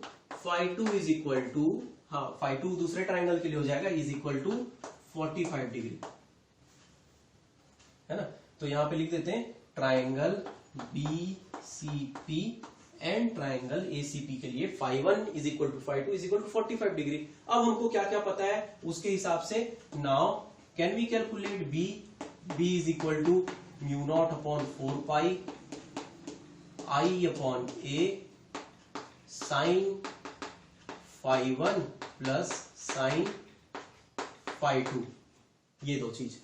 φ2 is equal to, हाँ φ2 दूसरे ट्राइंगल के लिए हो जाएगा, इज इक्वल टू 45 डिग्री, है ना। तो यहां पे लिख देते हैं triangle BCP and triangle ACP के लिए φ1 is equal to φ2 is equal to 45 degree. अब हमको क्या क्या पता है उसके हिसाब से, now can we calculate B is equal to mu not upon 4 pi I upon A sine φ1 plus sine φ2, ये दो चीज।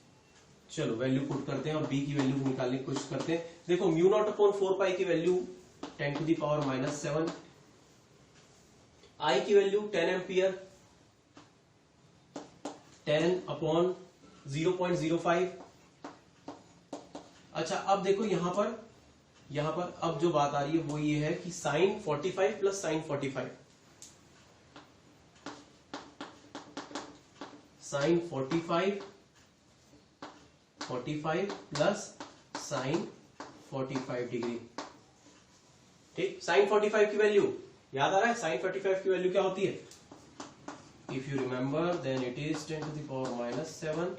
चलो वैल्यू पुट करते हैं और B की वैल्यू निकालने की कोशिश करते हैं। देखो म्यू नॉट अपॉन 4 पाई की value 10 to the power -7, I की वैल्यू 10 एम्पियर, 10 अपॉन 0.05। अच्छा अब देखो यहां पर अब जो बात आ रही है वो ये है कि sine 45 plus sine 45, sine 45 plus sine 45 degree, ठीक। साइन 45 की वैल्यू याद आ रहा है, साइन 45 की वैल्यू क्या होती है, if you remember then it is 10 to the power -7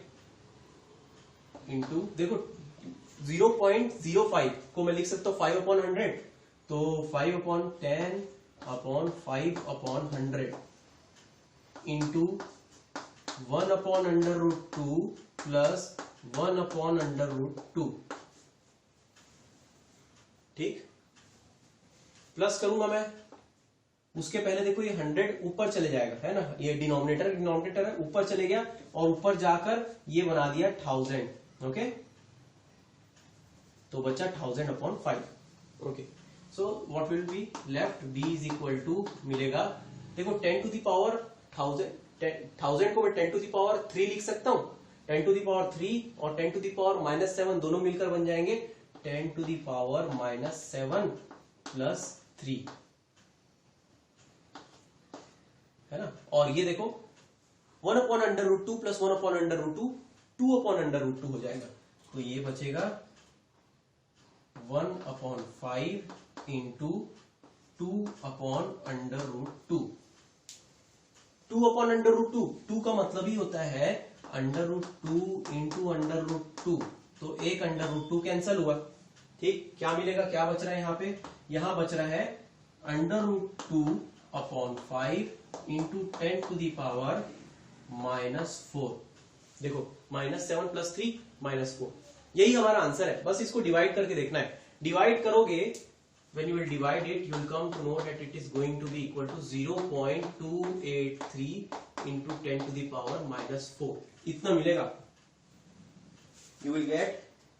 into, देखो 0.05 को मैं लिख सकता हूं 5/100, तो 5/10 अपॉन 5/100 इंटू 1/√2 प्लस 1/√2, ठीक। प्लस करूंगा मैं, उसके पहले देखो ये 100 ऊपर चले जाएगा, है ना, ये डिनोमिनेटर है, ऊपर चले गया और ऊपर जाकर ये बना दिया 1000, ओके। तो बचा 1000/5, okay. So what will be left, B is equal to मिलेगा, देखो 10 टू द पावर 1000 को मैं 10 टू द पावर 3 लिख सकता हूं, 10 टू द पावर 3 और 10 टू द पावर -7 दोनों मिलकर बन जाएंगे 10 टू द पावर -7 प्लस 3, है ना। और ये देखो 1/√2 प्लस 1/√2 2/√2 हो जाएगा, तो ये बचेगा 1/5 इंटू 2/√2। 2/√2, 2 का मतलब ही होता है √2 इंटू √2, तो एक √2 कैंसल हुआ। ठीक, क्या मिलेगा, क्या बच रहा है यहाँ पे, यहाँ बच रहा है √2/5 इंटू 10⁻⁻⁴। देखो -7 + 3 -4, यही हमारा आंसर है। बस इसको डिवाइड करके देखना है। डिवाइड करोगे, when you will divide it, you will come to know that it is going to be equal to 0.283 into 10⁻⁻⁴ इतना मिलेगा। You will get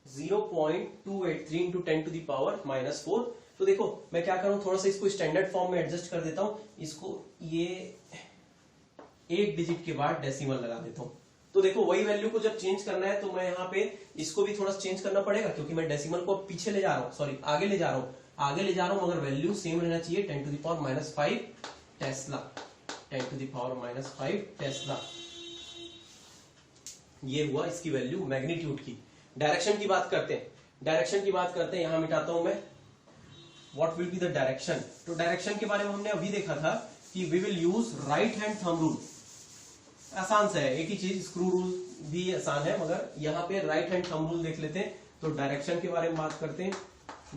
0.283 into 10⁻⁻⁴। तो देखो मैं क्या करूं, थोड़ा सा इसको स्टैंडर्ड फॉर्म में एडजस्ट कर देता हूं, इसको ये एक डिजिट के बाद डेसिमल लगा देता हूं। तो देखो वही वैल्यू को जब चेंज करना है तो मैं यहाँ पे इसको भी थोड़ा चेंज करना पड़ेगा, क्योंकि मैं डेसिमल को पीछे ले जा रहा हूँ, सॉरी आगे ले जा रहा हूँ, मगर वैल्यू सेम रहना चाहिए, 10⁻⁻⁵ टेस्ला, 10⁻⁻⁵ टेस्ला। ये हुआ इसकी वैल्यू मैग्नीट्यूड की। डायरेक्शन की बात करते हैं, यहां मिटाता हूं मैं। What will be the direction, तो डायरेक्शन के बारे में हमने अभी देखा था कि we will use right hand thumb rule. आसान सा है, एक ही चीज, स्क्रू रूल भी आसान है, मगर यहाँ पे राइट हैंड थंब रूल देख लेते हैं। तो डायरेक्शन के बारे में बात करते हैं।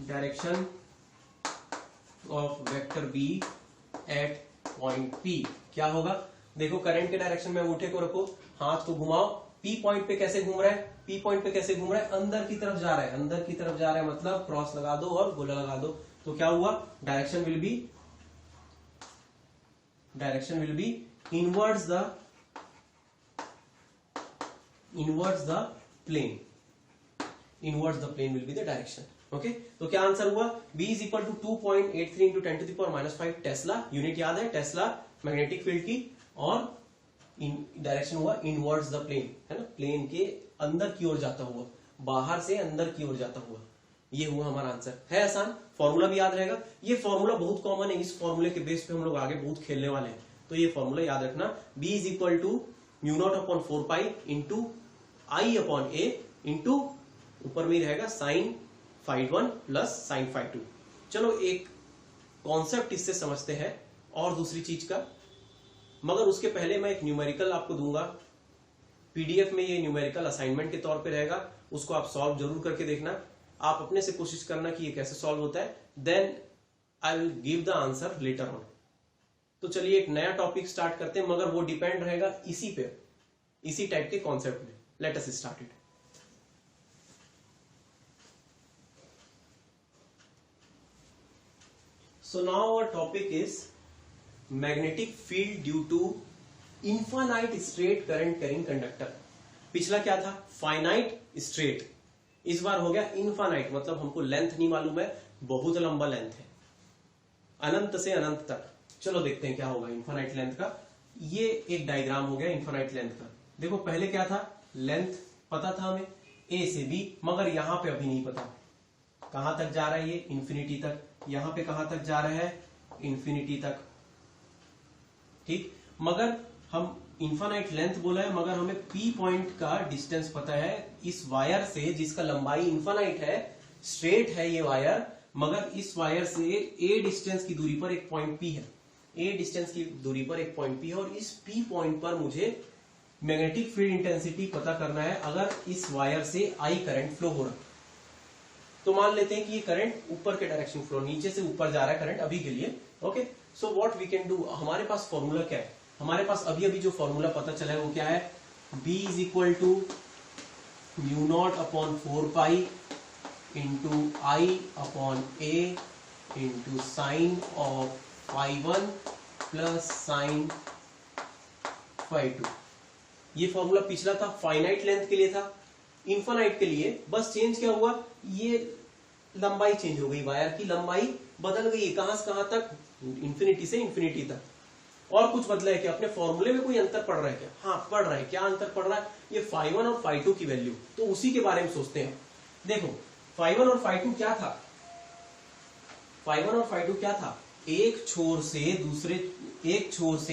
Direction of vector B at point P क्या होगा, देखो करंट के डायरेक्शन में अंगूठे को रखो, हाथ को घुमाओ, पी पॉइंट पे कैसे घूम रहा है, अंदर की तरफ जा रहा है, मतलब क्रॉस लगा दो और गोला लगा दो, तो क्या हुआ, direction will be inwards the plane, will be the direction. Okay, तो क्या आंसर हुआ, B is equal to 2.83 into 10⁻⁵ tesla, unit याद है टेस्ला मैग्नेटिक फील्ड की, और डायरेक्शन हुआ इनवर्ड्स द प्लेन, है ना, प्लेन के अंदर की ओर जाता हुआ, बाहर से अंदर की ओर जाता हुआ। ये हुआ हमारा आंसर। है आसान, फॉर्मूला भी याद रहेगा। ये फॉर्मूला बहुत कॉमन है, इस फॉर्मूले के बेस पे हम लोग आगे बहुत खेलने वाले हैं, तो ये फॉर्मूला याद रखना। B is equal to μ0/4π into I/A into ऊपर में रहेगा sin φ1 प्लस sin φ2। चलो एक कॉन्सेप्ट इससे समझते हैं और दूसरी चीज का, मगर उसके पहले मैं एक न्यूमेरिकल आपको दूंगा। पीडीएफ में ये न्यूमेरिकल असाइनमेंट के तौर पे रहेगा, उसको आप सॉल्व जरूर करके देखना। आप अपने से कोशिश करना कि ये कैसे सॉल्व होता है, then I will give the answer later on. तो चलिए एक नया टॉपिक स्टार्ट करते हैं, मगर वो डिपेंड रहेगा इसी पे, इसी टाइप के कॉन्सेप्ट में। Late us start it. So now our topic is magnetic field due to infinite straight current carrying conductor। पिछला क्या था, फाइनाइट स्ट्रेट, इस बार हो गया इनफाइनाइट, मतलब हमको लेंथ नहीं मालूम है, बहुत लंबा लेंथ है, अनंत से अनंत तक। चलो देखते हैं क्या होगा इनफाइनाइट लेंथ का। ये एक डायग्राम हो गया इनफाइनाइट लेंथ का। देखो पहले क्या था, लेंथ पता था हमें ए से बी, मगर यहां पे अभी नहीं पता कहां तक जा रहा है, ये इंफिनिटी तक, यहां पे कहां तक जा रहा है, इंफिनिटी तक। ठीक, मगर हम इनफाइनाइट लेंथ बोला है, मगर हमें पी पॉइंट का डिस्टेंस पता है इस वायर से, जिसका लंबाई इनफाइनाइट है, स्ट्रेट है ये वायर, मगर इस वायर से ए डिस्टेंस की दूरी पर एक पॉइंट पी है, और इस पी पॉइंट पर मुझे मैग्नेटिक फील्ड इंटेंसिटी पता करना है अगर इस वायर से आई करंट फ्लो हो रहा। तो मान लेते हैं कि ये करंट ऊपर के डायरेक्शन फ्लो, नीचे से ऊपर जा रहा है करंट अभी के लिए। Okay, so what we can do, हमारे पास फॉर्मूला क्या है, हमारे पास अभी अभी जो फॉर्मूला पता चला है वो क्या है, B is equal to μ0/4π into I/A into sine of φ1 plus sine φ2। ये फॉर्मूला पिछला था, फाइनाइट लेंथ के लिए था, इनफाइनाइट के लिए बस चेंज क्या हुआ, ये लंबाई चेंज हो गई, वायर की लंबाई बदल गई, कहां से कहां तक, इंफिनिटी से इंफिनिटी तक। और कुछ बदला है क्या, अपने फॉर्मूले में कोई अंतर पड़ रहा है क्या, हाँ पड़ रहा है। क्या अंतर पड़ रहा है, ये φ1 और φ2 की वैल्यू, तो उसी के बारे में सोचते हैं। देखो φ1 और φ2 क्या था, एक छोर से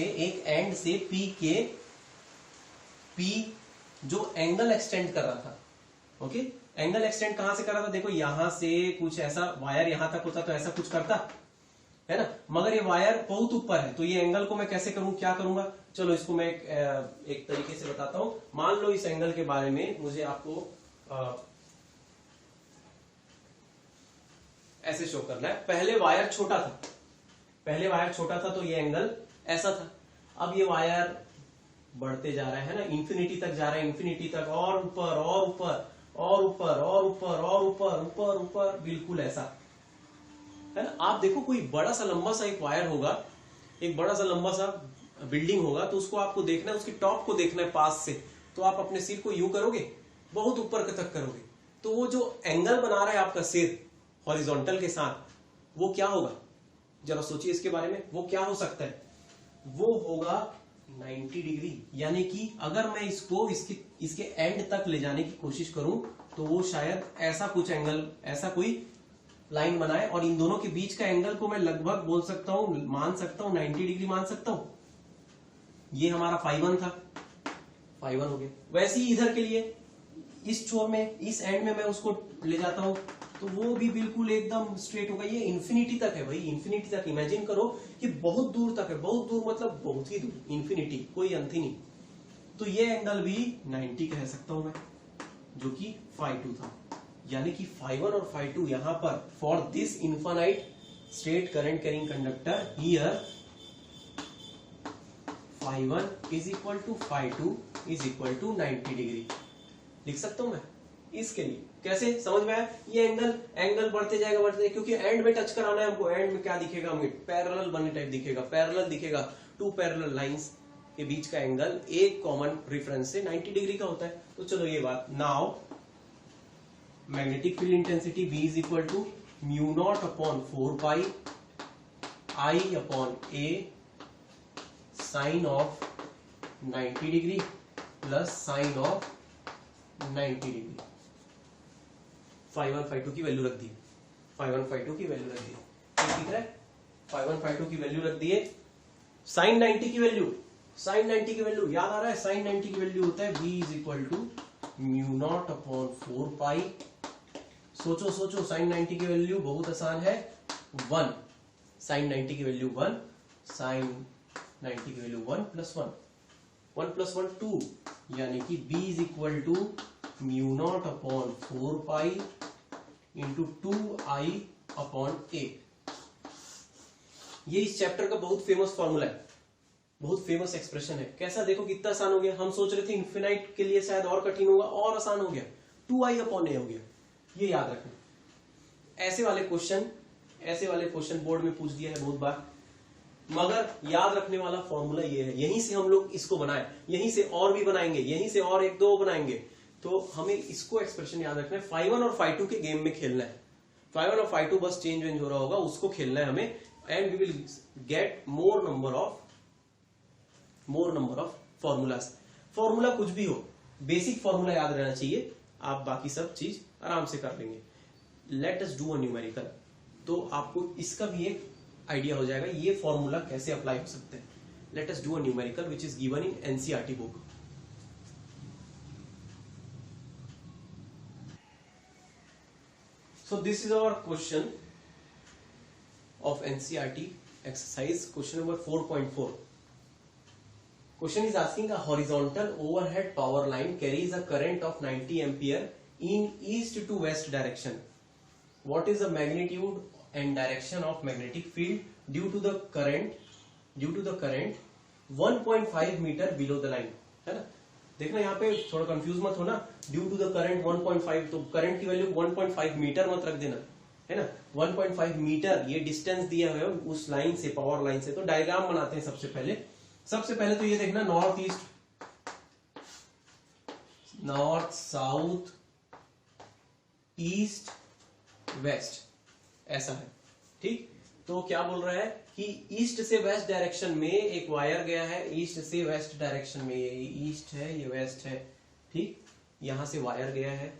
एक एंड से पी जो एंगल एक्सटेंड कर रहा था, ओके, एंगल एक्सटेंड कहां से कर रहा था, देखो यहां से कुछ ऐसा वायर यहां तक होता तो ऐसा कुछ करता है ना, मगर ये वायर बहुत ऊपर है, तो ये एंगल को मैं कैसे करूं, क्या करूंगा, चलो इसको मैं एक तरीके से बताता हूं। मान लो इस एंगल के बारे में मुझे आपको ऐसे शो करना है। पहले वायर छोटा था तो ये एंगल ऐसा था। अब ये वायर बढ़ते जा रहा है ना, इंफिनिटी तक जा रहा है, इंफिनिटी तक, और ऊपर और ऊपर और ऊपर और ऊपर और ऊपर ऊपर ऊपर, बिल्कुल ऐसा है ना। आप देखो कोई बड़ा सा लंबा सा एक वायर होगा, एक बड़ा सा लंबा सा बिल्डिंग होगा, तो उसको आपको देखना है, उसकी टॉप को देखना है पास से, तो आप अपने सिर को यूं करोगे, बहुत ऊपर तक करोगे, तो वो जो एंगल बना रहा है आपका सिर हॉरिजॉन्टल के साथ, वो क्या होगा, जरा सोचिए इसके बारे में, वो क्या हो सकता है, वो होगा 90 डिग्री। यानी कि अगर मैं इसको इसके एंड तक ले जाने की कोशिश करूं तो वो शायद ऐसा कुछ एंगल, ऐसा कोई लाइन बनाए, और इन दोनों के बीच का एंगल को मैं लगभग बोल सकता हूं, मान सकता हूं 90 डिग्री मान सकता हूं। ये हमारा φ1 था, φ1 हो गया। वैसे ही इधर के लिए इस छोर में, इस एंड में मैं उसको ले जाता हूं तो वो भी बिल्कुल एकदम स्ट्रेट होगा। ये इंफिनिटी तक है भाई, इंफिनिटी तक। इमेजिन करो कि बहुत दूर तक है, बहुत दूर मतलब बहुत ही दूर, इंफिनिटी, कोई अंत ही नहीं। तो ये एंगल भी 90 कह सकता हूं मैं, जो कि φ2 था। यानी कि φ1 और φ2 यहां पर, for this infinite straight current carrying conductor here, φ1 is equal to φ2 is equal to 90 degree लिख सकता हूं मैं इसके लिए। कैसे समझ में आया? ये एंगल बढ़ते जाएगा, क्योंकि एंड में टच कराना है हमको। एंड में क्या दिखेगा, हमें पैरेलल बने टाइप दिखेगा, पैरेलल दिखेगा, टू पैरेलल लाइंस के बीच का एंगल एक कॉमन रेफरेंस से 90 डिग्री का होता है। तो चलो ये बात। Now magnetic field intensity B is equal to mu not upon 4 pi I upon A sine of 90 degree plus sine of 90 degree. φ1 φ2 की वैल्यू रख दी, φ1 φ2 की वैल्यू रख दी, ठीक है, φ1 φ2 की वैल्यू रख दिए। साइन 90 की वैल्यू, साइन 90 की वैल्यू याद आ रहा है, साइन 90 की वैल्यू होता है b is equal to mu not upon 4 pi. सोचो साइन 90 की वैल्यू बहुत आसान है, 1, साइन 90 की वैल्यू 1, साइन 90 की वैल्यू 1 प्लस 1, 1 प्लस 1 2, यानी कि b is equal to mu not upon 4 pi into 2i upon a। ये इस चैप्टर का बहुत फेमस फॉर्मूला है, बहुत फेमस एक्सप्रेशन है। कैसा, देखो कितना आसान हो गया। हम सोच रहे थे इन्फिनाइट के लिए शायद और कठिन होगा, और आसान हो गया, 2i अपॉन a हो गया। ये याद रखना। ऐसे वाले क्वेश्चन बोर्ड में पूछ दिया है बहुत बार, मगर याद रखने वाला फॉर्मूला ये है। यहीं से हम लोग इसको बनाए, यहीं से और भी बनाएंगे, यहीं से और एक दो बनाएंगे। तो हमें इसको एक्सप्रेशन याद रखना है। φ1 और φ2 के गेम में खेलना है। φ1 और φ2 बस चेंज हो रहा होगा, उसको खेलना है हमें, and we will get more number of formulas. Formula कुछ भी हो, बेसिक फॉर्मूला याद रहना चाहिए, आप बाकी सब चीज आराम से कर लेंगे। Let us do a numerical, तो आपको इसका भी एक आइडिया हो जाएगा ये फॉर्मूला कैसे अप्लाई हो सकते हैं। Let us do a numerical which is given in NCERT book. So this is our question of NCERT exercise, question number 4.4. Question is asking a horizontal overhead power line carries a current of 90 ampere in east to west direction. What is the magnitude and direction of magnetic field due to the current 1.5 meter below the line? है ना? देखना यहाँ पे थोड़ा कंफ्यूज मत होना। ड्यू टू द करंट 1.5, तो करंट की वैल्यू 1.5 मीटर मत रख देना, है ना। 1.5 मीटर ये डिस्टेंस दिया है उस लाइन से, पावर लाइन से। तो डायग्राम बनाते हैं सबसे पहले तो ये देखना, नॉर्थ साउथ ईस्ट वेस्ट ऐसा है, ठीक। तो क्या बोल रहा है कि ईस्ट से वेस्ट डायरेक्शन में एक वायर गया है, ईस्ट से वेस्ट डायरेक्शन में, ये ईस्ट है ये वेस्ट है, ठीक। यहां से वायर गया है,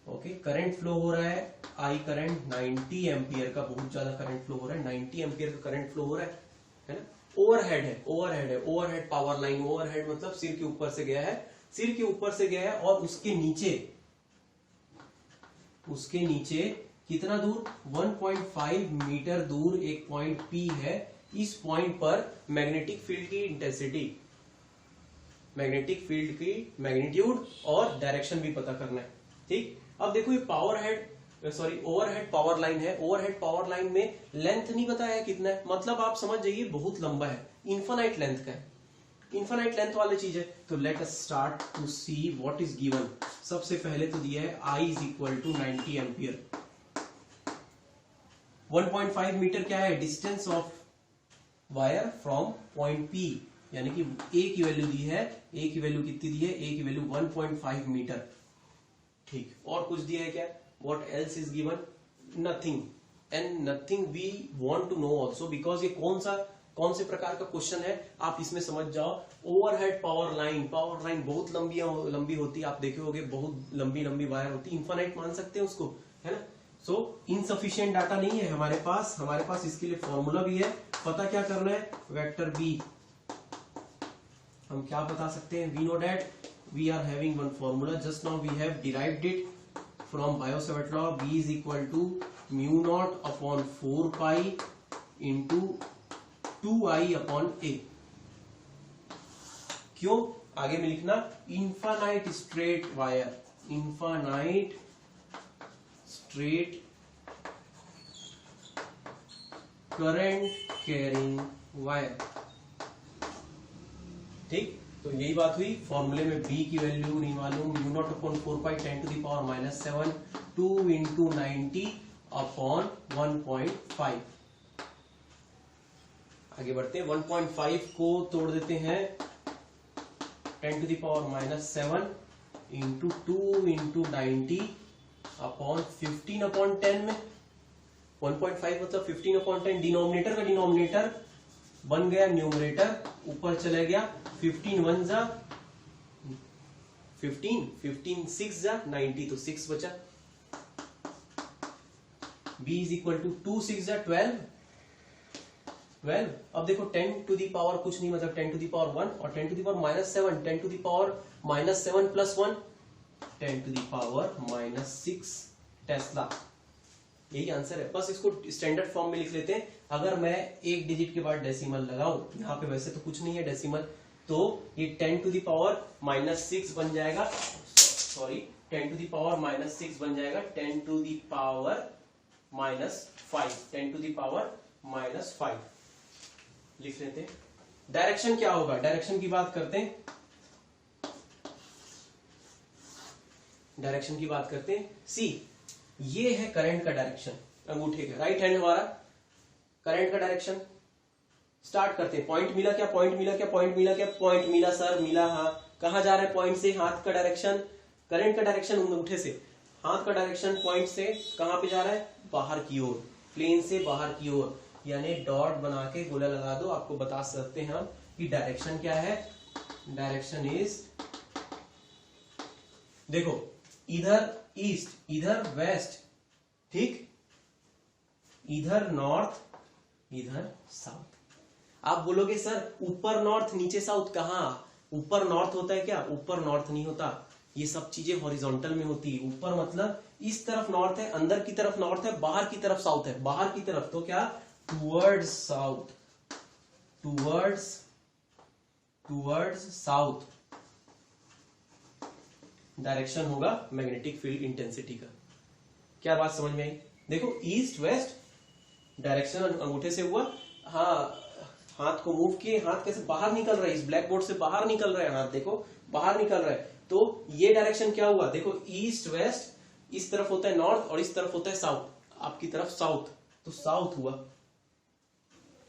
ओके, करंट फ्लो हो रहा है आई करंट 90 एम्पियर का, बहुत ज्यादा करंट फ्लो हो रहा है, 90 एम्पियर का करंट फ्लो हो रहा है ना। ओवरहेड पावर लाइन, ओवरहेड मतलब सिर के ऊपर से गया है, सिर के ऊपर से गया है, और उसके नीचे कितना दूर, 1.5 मीटर दूर एक पॉइंट P है। इस पॉइंट पर मैग्नेटिक फील्ड की इंटेंसिटी, मैग्नेटिक फील्ड की मैग्नीट्यूड और डायरेक्शन भी पता करना है। ठीक, अब देखो ये ओवरहेड पावर लाइन है। ओवरहेड पावर लाइन में लेंथ नहीं बताया कितना है, मतलब आप समझ जाइए बहुत लंबा है, इन्फानाइट लेंथ का है, इन्फानाइट लेंथ वाली चीज है। तो let us start to see what is given. सबसे पहले तो दिया है I is equal to 90 ampere. 1.5 metre क्या है, distance of wire from point P, यानी कि A की वैल्यू दी है, A की वैल्यू कितनी दी है, A की वैल्यू 1.5 मीटर। ठीक, और कुछ दिया है क्या, what else is given, nothing and nothing we want to know also, because ये कौन से प्रकार का क्वेश्चन है आप इसमें समझ जाओ। ओवरहेड पावर लाइन बहुत लंबी होती है, आप देखे होगे बहुत लंबी वायर होती है, इन्फानाइट मान सकते हैं उसको, है ना। सो इनसफिशिएंट डाटा नहीं है हमारे पास इसके लिए फॉर्मूला भी है। पता क्या करना है, वेक्टर बी, हम क्या बता सकते हैं, we know that we are having one formula, just now we have derived it from Biot-Savart law, B is equal to mu naught upon 4 pi into 2I upon A। क्यों, आगे में लिखना infinite straight wire, infinite straight current carrying wire. ठीक, तो यही बात हुई। फॉर्मूले में B की वैल्यू नहीं मालूम, mu not upon 4 pi 10 to the power minus 7 2 into 90 upon 1.5। आगे बढ़ते हैं, 1.5 को तोड़ देते हैं 10 to the power minus 7 into 2 into 90 upon 15 upon 10 में 1.5 मतलब 15 अपॉन 10, डिनोमिनेटर का डिनोमिनेटर बन गया न्यूमरेटर, ऊपर चले गया 15 1 जा 15 6 जा 90, तो 6 बचा। B इज इक्वल टू 2 6 जा 12। अब देखो 10 टू दी पावर कुछ नहीं, मतलब 10 टू दी पावर 1 और 10 to the power minus 7, 10 to the power minus 7 plus 1 10 to the power minus 6 tesla. यही आंसर है, बस इसको स्टैंडर्ड फॉर्म में लिख लेते हैं। अगर मैं एक डिजिट के बाद डेसिमल लगाऊं, यहाँ पे वैसे तो कुछ नहीं है डेसिमल, तो ये 10 टू दी पावर माइनस 6 बन जाएगा, 10 टू दी पावर माइनस 6 बन जाएगा 10 to the power minus 5, 10 to the power minus 5 लिख लेते हैं। डायरेक्शन क्या होगा, डायरेक्शन की बात करते हैं, सी ये है करंट का डायरेक्शन, अंगूठे का राइट हैंड हमारा करंट का डायरेक्शन। स्टार्ट करते हैं, पॉइंट मिला सर, मिला, हाँ, कहां जा रहा है पॉइंट से, हाथ का डायरेक्शन, करंट का डायरेक्शन अंगूठे से, हाथ का डायरेक्शन पॉइंट से कहां पे जा रहा है, बाहर की ओर, प्लेन से बाहर की ओर, यानी डॉट बना के गोला लगा दो, आपको बता सकते हैं हम कि डायरेक्शन क्या है। डायरेक्शन इज, देखो इधर ईस्ट, इधर वेस्ट, ठीक, इधर नॉर्थ, इधर साउथ। आप बोलोगे सर ऊपर नॉर्थ नीचे साउथ कहाँ, ऊपर नॉर्थ होता है क्या, ऊपर नॉर्थ नहीं होता, ये सब चीजें हॉरिजॉन्टल में होती है। ऊपर मतलब इस तरफ नॉर्थ है, अंदर की तरफ नॉर्थ है, बाहर की तरफ साउथ है, बाहर की तरफ तो क्या, towards south, towards south direction होगा मैग्नेटिक फील्ड इंटेंसिटी का। क्या बात समझ में आई, देखो ईस्ट वेस्ट डायरेक्शन अंगूठे से हुआ, हाँ, हाथ को मूव किए, हाथ कैसे बाहर निकल रहा है, इस ब्लैक बोर्ड से बाहर निकल रहा है हाथ, देखो बाहर निकल रहा है, तो ये डायरेक्शन क्या हुआ, देखो ईस्ट वेस्ट, इस तरफ होता है नॉर्थ और इस तरफ होता है साउथ, आपकी तरफ साउथ, तो साउथ हुआ,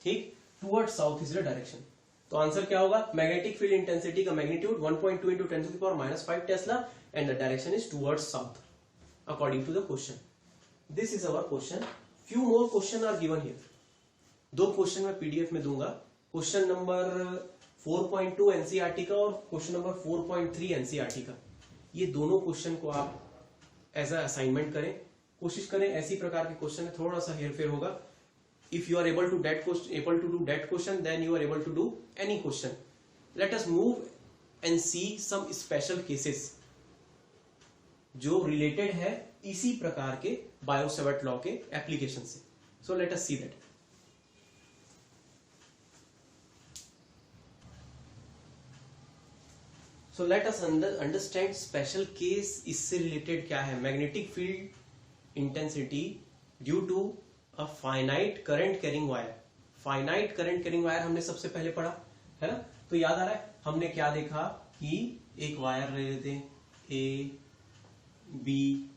ठीक, toward south is the direction. तो आंसर क्या होगा, मैग्नेटिक फील्ड इंटेंसिटी का magnitude 1.2 into 10 to the power minus 5 Tesla and the direction is towards south according to the question. This is our question. Few more question are given here. दो क्वेश्चन मैं पीडीएफ में दूंगा, क्वेश्चन नंबर 4.2 एनसीईआरटी का और क्वेश्चन नंबर 4.3 एनसीईआरटी का। ये दोनों क्वेश्चन को आप एज अ असाइनमेंट करें, कोशिश करें ऐसी प्रकार के क्वेश्चन है, थोड़ा सा हेरफेर होगा. If you are able to do that question, then you are able to do any question. Let us move and see some special cases जो related है इसी प्रकार के बायो-सैवर्ट लॉ के एप्लीकेशन से. So let us see that. So let us understand special case. इससे related क्या है? Magnetic field intensity due to a finite current carrying wire. Finite current carrying wire हमने सबसे पहले पढ़ा है ना. तो याद आ रहा है हमने क्या देखा कि एक वायर ले लेते हैं ए बी.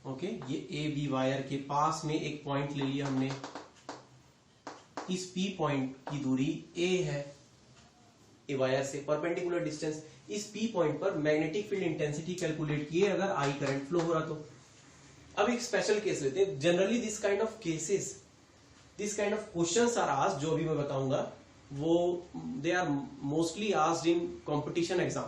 ओके, ये ए बी वायर के पास में एक पॉइंट ले लिया हमने. इस पी पॉइंट की दूरी ए है, ए वायर से परपेंडिकुलर डिस्टेंस. इस पी पॉइंट पर मैग्नेटिक फील्ड इंटेंसिटी कैलकुलेट किए अगर आई करंट फ्लो हो रहा तो. अब एक स्पेशल केस लेते हैं. Generally this kind of cases, this kind of questions are asked, जो भी मैं बताऊंगा वो they are mostly asked in competition exam.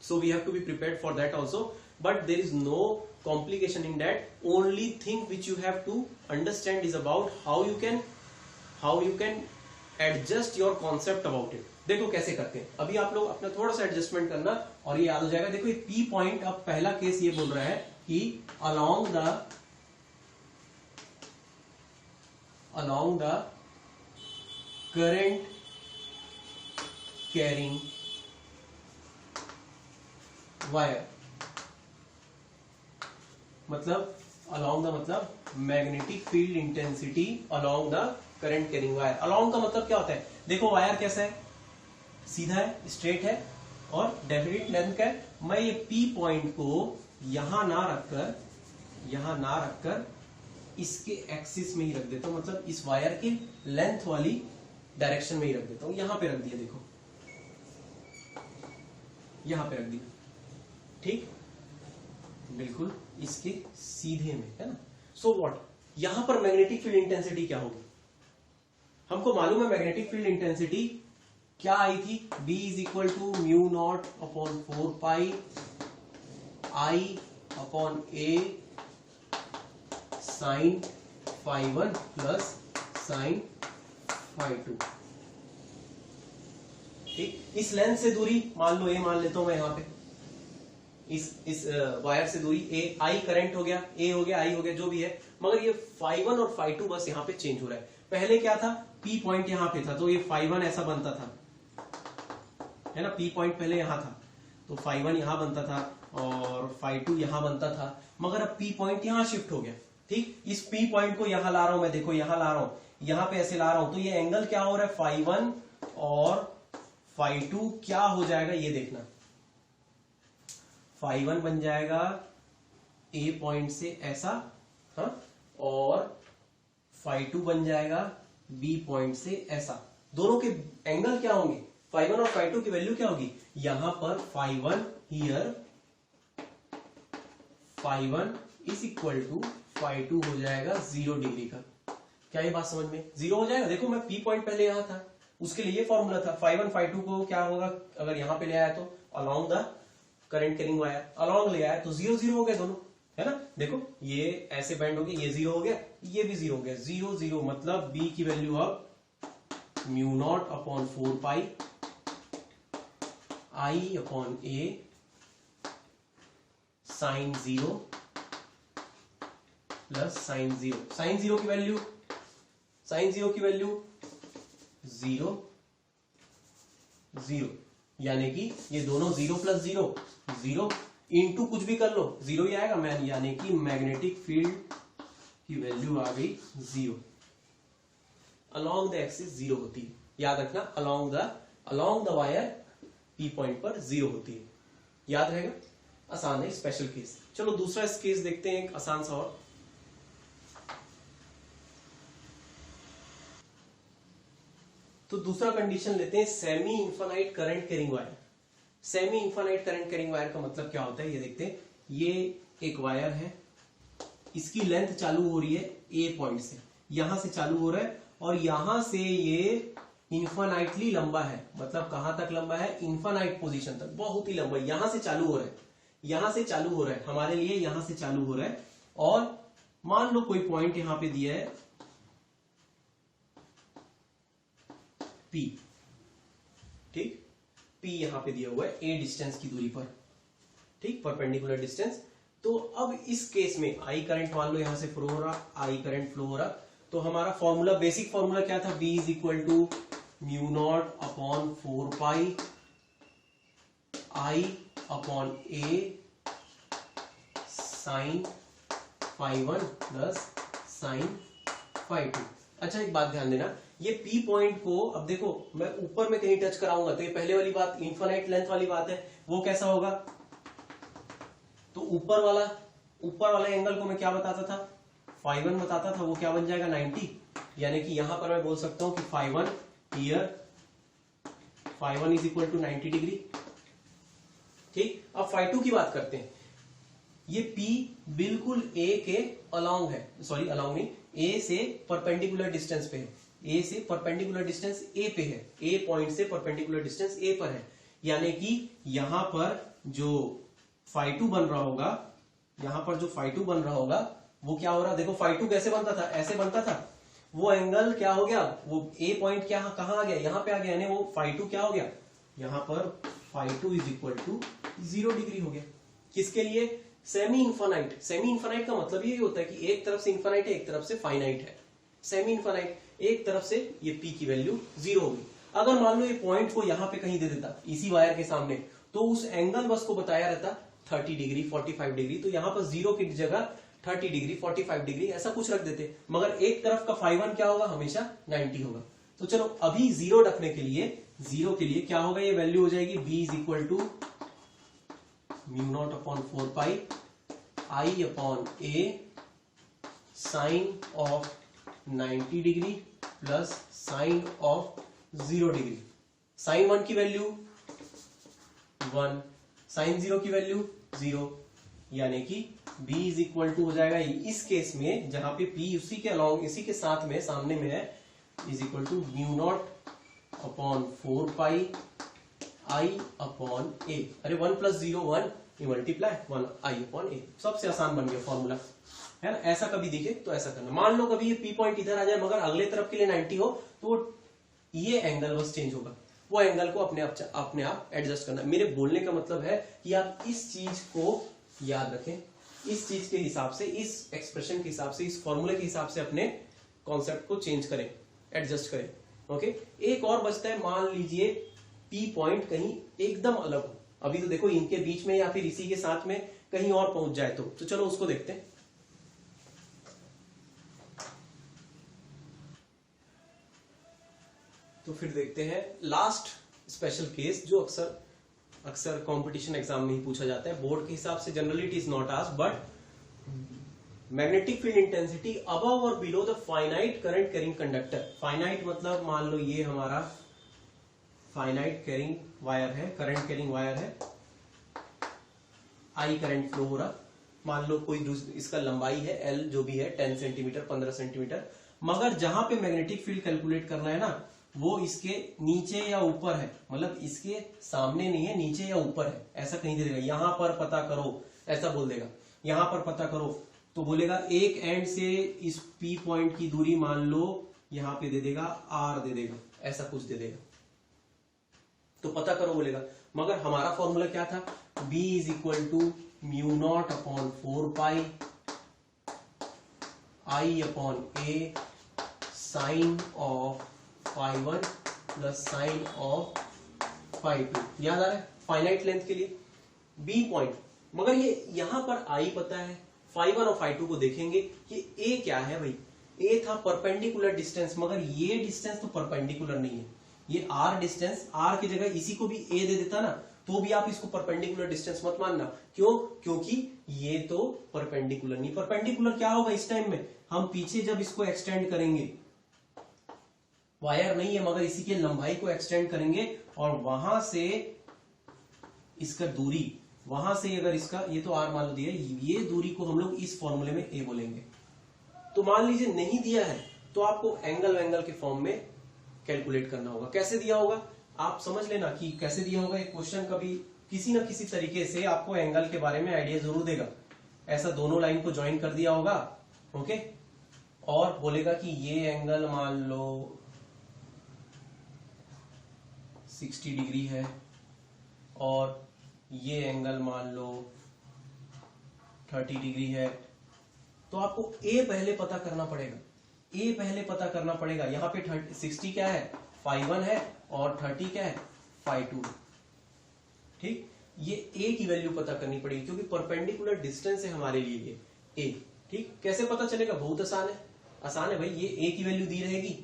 So we have to be prepared for that also, but there is no complication in that. Only thing which you have to understand is about how you can adjust your concept about it. देखो कैसे करते हैं. अभी आप लोग अपना थोड़ा सा एडजस्टमेंट करना और ये याद हो जाएगा. देखो ये पी पॉइंट, अब पहला केस ये बोल रहा है कि along the current carrying wire, मतलब along the मतलब magnetic field intensity along the current carrying wire. along का मतलब क्या होता है? देखो वायर कैसा है, सीधा है, स्ट्रेट है और डेफिनेट लेंथ का है. मैं ये पी पॉइंट को यहां ना रखकर इसके एक्सिस में ही रख देता हूं, मतलब इस वायर के लेंथ वाली डायरेक्शन में ही रख देता हूं. यहां पे रख दिया, देखो यहां पे रख दिया. ठीक, बिल्कुल इसके सीधे में है ना. सो व्हाट, यहां पर मैग्नेटिक फील्ड इंटेंसिटी क्या होगी? हमको मालूम है मैग्नेटिक फील्ड इंटेंसिटी क्या आई थी. B is equal to mu not upon 4 pi I upon A sine phi 1 plus sine phi 2. ठीक, इस लेंथ से दूरी मान लो A मान लेता हूं मैं यहां पे. इस वायर से दूरी A, I करंट हो गया, A हो गया, I हो गया, जो भी है. मगर ये फाई 1 और फाई 2 बस यहां पे चेंज हो रहा है. पहले क्या था, P पॉइंट यहां पे था तो ये फाई 1 ऐसा बनता था, है ना. P पॉइंट पहले यहां था तो फाई 1 यहां बनता था और फाई 2 यहां बनता था. मगर अब P पॉइंट यहां शिफ्ट हो गया. ठीक, इस P पॉइंट को यहां ला रहा हूं मैं, देखो यहां ला रहा हूं, यहां पे ऐसे ला रहा हूं, तो ये एंगल क्या हो रहा है, फाई 1 और फाई 2 क्या हो जाएगा ये देखना. फाई 1 बन जाएगा A पॉइंट से ऐसा, हाँ, और फाई 2 बन जाएगा B पॉइंट से ऐसा. दोनों के एंगल क्या होंगे, फाई 1 और फाई 2 की वैल्यू क्या होगी. यहां पर phi 1 here, phi 1 is equal to phi 2 हो जाएगा 0 डिग्री का. क्या ये बात समझ में, 0 हो जाएगा. देखो मैं P पॉइंट पहले यहां था, उसके लिए ये फॉर्मूला था. फाई 1 फाई 2 को क्या होगा, अगर यहां पे ले आया तो along the current carrying wire, along ले आया तो 0 0 हो गए दोनों, है ना. देखो ये ऐसे बेंड हो गया, ये 0 हो गया, ये भी 0 हो गया. 0 0 मतलब B की वैल्यू अब mu not upon 4 pi I upon A sine 0 plus sine 0. Sine 0 की वैल्यू 0 0, यानी कि ये दोनों 0 प्लस 0 0 इंटू कुछ भी कर लो 0 ही आएगा. मैं यानी कि मैग्नेटिक फील्ड की वैल्यू आ गई 0. अलोंग द एक्सिस 0 होती है, याद रखना. Along the wire P point पर 0 होती है, याद रहेगा. आसान है, स्पेशल केस. चलो दूसरा केस देखते हैं, एक आसान सा और. तो दूसरा कंडीशन लेते हैं, semi infinite current carrying wire. Semi infinite current carrying wire का मतलब क्या होता है ये देखते हैं. ये एक वायर है, इसकी लेंथ चालू हो रही है A पॉइंट से, यहां से चालू हो रहा है और यहां से ये इन्फानाइटली लंबा है, मतलब कहां तक लंबा है, इन्फानाइट पोजीशन तक, बहुत ही लंबा, यहां से चालू हो रहा है, यहां से चालू हो रहा है, हमारे लिए यहां से चालू हो रहा है। और मान लो कोई पॉइंट यहां पे दिया है P, ठीक, P यहां पे दिया हुआ है A डिस्टेंस की दूरी पर, ठीक, परपेंडिकुलर डिस्टेंस। तो अब इस केस में I करंट मान लो यहां से फ्लो हो रहा, I करंट फ्लो हो रहा, तो हमारा फॉर्मूला, बेसिक फॉर्मूला क्या था, B is equal to mu not upon 4 pi I upon A sine φ1 plus sine φ2। अच्छा एक बात ध्यान देना, ये P पॉइंट को, अब देखो मैं ऊपर में कहीं टच कराऊंगा तो ये पहले वाली बात इनफाइनाइट लेंथ वाली बात है, वो कैसा होगा, तो ऊपर वाला एंगल को मैं क्या बताता था, φ1 बताता था, वो क्या बन जाएगा 90, यानी कि यहां पर मैं बोल सकता हूं कि φ1 here, φ1 is equal to 90 degree, ठीक। अब φ2 की बात करते हैं, ये P बिल्कुल A के अलोंग है, सॉरी अलोंग नहीं, A से परपेंडिकुलर डिस्टेंस पे है, A से परपेंडिकुलर डिस्टेंस A पे है, A पॉइंट से परपेंडिकुलर डिस्टेंस A पर है, यानी कि यहां पर जो φ2 बन रहा होगा, यहां पर जो φ2 बन रहा होगा वो क्या हो रहा है, देखो φ2 कैसे बनता था, ऐसे बनता था, वो एंगल क्या हो गया, वो A पॉइंट क्या कहां आ गया, यहां पे आ गया, यानी वो φ2 क्या हो गया, यहां पर φ2 इज इक्वल टू 0 डिग्री हो गया। किसके लिए, सेमी इन्फानाइट। सेमी इन्फानाइट का मतलब यही होता है कि एक तरफ से इन्फानाइट है, एक तरफ से फाइनाइट है। सेमी इन्फानाइट, एक तरफ से ये P की वैल्यू 0 होगी। अगर मान लो ये पॉइंट को यहां पे कहीं दे देता, इसी वायर के सामने, तो उस एंगल बस को बताया रहता 30 डिग्री 45 डिग्री, तो यहां पर 0 की जगह 30 डिग्री 45 डिग्री ऐसा कुछ रख देते, मगर एक तरफ का φ1 क्या होगा, हमेशा 90 होगा। तो चलो अभी 0 रखने के लिए, 0 के लिए क्या होगा, ये वैल्यू हो जाएगी B is equal to mu not upon 4 pi I upon A sine of 90 degree plus sine of 0 degree. Sine 1 की वैल्यू 1, साइन 0 की वैल्यू 0, यानी कि B इज इक्वल टू हो जाएगा इस केस में, जहां पे P उसी के अलॉन्ग, इसी के साथ में सामने में है, is equal to mu not upon 4 pi I upon A। अरे 1 प्लस 0 1, ये मल्टीप्लाई 1 I अपॉन A, सबसे आसान बन गया फॉर्मूला, है ना। ऐसा कभी दिखे तो ऐसा करना, मान लो कभी ये P पॉइंट इधर आ जाए मगर अगले तरफ के लिए 90 हो, तो ये एंगल बस चेंज होगा, वो एंगल को अपने आप एडजस्ट करना। मेरे बोलने का मतलब है कि आप इस चीज को याद रखें, इस चीज के हिसाब से, इस एक्सप्रेशन के हिसाब से, इस फॉर्मूले के हिसाब से अपने कॉन्सेप्ट को चेंज करें, एडजस्ट करें। ओके, एक और बचता है, मान लीजिए P पॉइंट कहीं एकदम अलग हो, अभी तो देखो इनके बीच में या फिर इसी के साथ में कहीं और पहुंच जाए, तो चलो उसको देखते हैं। तो फिर देखते हैं लास्ट स्पेशल केस, जो अक्सर कंपटीशन एग्जाम में ही पूछा जाता है, बोर्ड के हिसाब से generally it is not asked, but magnetic field intensity above और below the finite current carrying conductor. Finite मतलब मान लो ये हमारा फाइनाइट कैरिंग वायर है, करंट कैरिंग वायर है, I करंट फ्लो हो रहा, मान लो कोई इसका लंबाई है L जो भी है 10 सेंटीमीटर 15 सेंटीमीटर, मगर जहां पे मैग्नेटिक फील्ड कैलकुलेट करना है ना, वो इसके नीचे या ऊपर है, मतलब इसके सामने नहीं है, नीचे या ऊपर है, ऐसा कहीं दे देगा, यहां पर पता करो, ऐसा बोल देगा, यहां पर पता करो, तो बोलेगा एक एंड से इस P पॉइंट की दूरी मान लो यहां पे दे देगा R दे देगा, ऐसा कुछ दे देगा, तो पता करो बोलेगा। मगर हमारा फॉर्मूला क्या था, B is equal to mu not upon 4 pi I upon A sine of φ1 plus sine of φ2। याद आ रहा है, फाइनाइट लेंथ के लिए B पॉइंट, मगर ये यहां पर I पता है, φ1 और φ2 को देखेंगे, ये A क्या है भाई, A था परपेंडिकुलर डिस्टेंस, मगर ये डिस्टेंस तो परपेंडिकुलर नहीं है, ये R डिस्टेंस, R की जगह इसी को भी A दे देता ना, तो भी आप इसको परपेंडिकुलर डिस्टेंस मत मानना, क्यों, क्योंकि ये तो परपेंडिकुलर नहीं। परपेंडिकुलर क्या होगा इस टाइम में, हम पीछे जब इसको एक्सटेंड करेंगे, वायर नहीं है मगर इसी के लंबाई को एक्सटेंड करेंगे, और वहां से इसका दूरी, वहां से अगर इसका, ये तो R मान लो दिया, ये दूरी को हम लोग इस फॉर्मूले में A बोलेंगे। तो मान लीजिए नहीं दिया है, तो आपको एंगल के फॉर्म में कैलकुलेट करना होगा। कैसे दिया होगा आप समझ लेना कि कैसे दिया होगा। एक क्वेश्चन कभी किसी ना किसी तरीके से आपको एंगल के बारे में आइडिया जरूर देगा। ऐसा दोनों लाइन को ज्वाइन कर दिया होगा, ओके, और बोलेगा कि ये एंगल मान लो 60 डिग्री है और ये एंगल मान लो 30 डिग्री है। तो आपको ए पहले पता करना पड़ेगा, ए पहले पता करना पड़ेगा। यहाँ पे 60 क्या है, φ1 है, और 30 क्या है, φ2। ठीक, ये ए की वैल्यू पता करनी पड़ेगी क्योंकि परपेंडिकुलर डिस्टेंस है हमारे लिए ए। ठीक, कैसे पता चलेगा, बहुत आसान है, आसान है भाई। ये ए की वैल्यू दी रहेगी,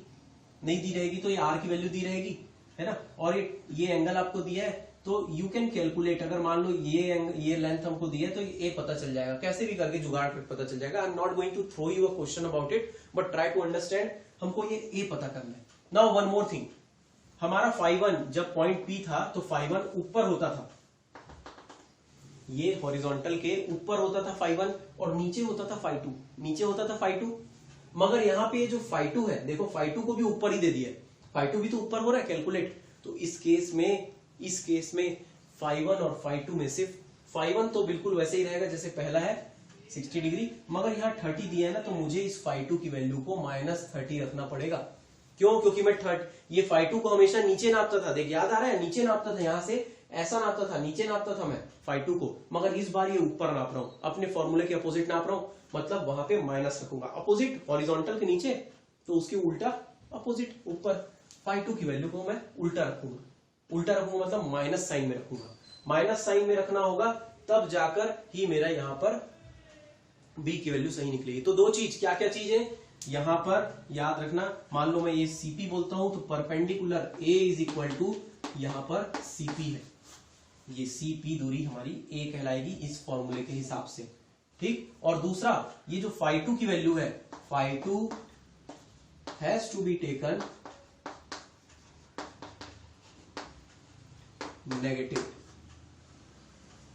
नहीं दी रहेगी तो ये आर की वैल्यू दी रहेगी, है ना, और ये एंगल आपको दिया है तो यू कैन कैलकुलेट। अगर मान लो ये लेंथ हमको दी है तो ए पता चल जाएगा, कैसे भी करके जुगाड़ पे पता चल जाएगा। I am not going to throw you a question about it, but try to understand. हमको ये ए पता करना है। नाउ वन मोर थिंग, हमारा φ1 जब पॉइंट P था तो φ1 ऊपर होता था, ये हॉरिजॉन्टल के ऊपर होता था φ1 और नीचे होता था φ2, नीचे होता था φ2। मगर यहाँ पे जो φ2 है, देखो φ2 को भी ऊपर ही दे दिया है, φ2 भी तो ऊपर हो रहा है कैलकुलेट। तो इस केस में φ1 और φ2 में सिर्फ φ1 तो बिल्कुल वैसे ही रहेगा जैसे पहला है 60 डिग्री, मगर यहाँ 30 दिया है ना, तो मुझे इस φ2 की वैल्यू को -30 रखना पड़ेगा। क्यों, क्योंकि मैं ये φ2 को हमेशा नीचे नापता था, देख याद आ रहा है, नीचे नापता था, यहाँ से ऐसा नापता था, नीचे नापता था मैं φ2 को, मगर इस बार ये ऊपर नाप रहा हूं, अपने फॉर्मूले के अपोजिट नाप रहा हूं, मतलब वहां पे माइनस रखूंगा। अपोजिट हॉरिजॉन्टल के नीचे तो उसके उल्टा अपोजिट ऊपर, φ2 की वैल्यू को मैं उल्टा रखूंगा। उल्टा रखूंगा मतलब माइनस साइन में रखूंगा, माइनस साइन में रखना होगा, तब जाकर ही मेरा यहाँ पर बी की वैल्यू सही निकलेगी। तो दो चीज, क्या क्या चीज है यहां पर याद रखना। मान लो मैं ये सीपी बोलता हूं तो perpendicular a is equal to यहाँ पर सीपी है, ये सीपी दूरी हमारी ए कहलाएगी इस फॉर्मूले के हिसाब से। ठीक, और दूसरा ये जो φ2 की वैल्यू है, φ2 has to be taken negative.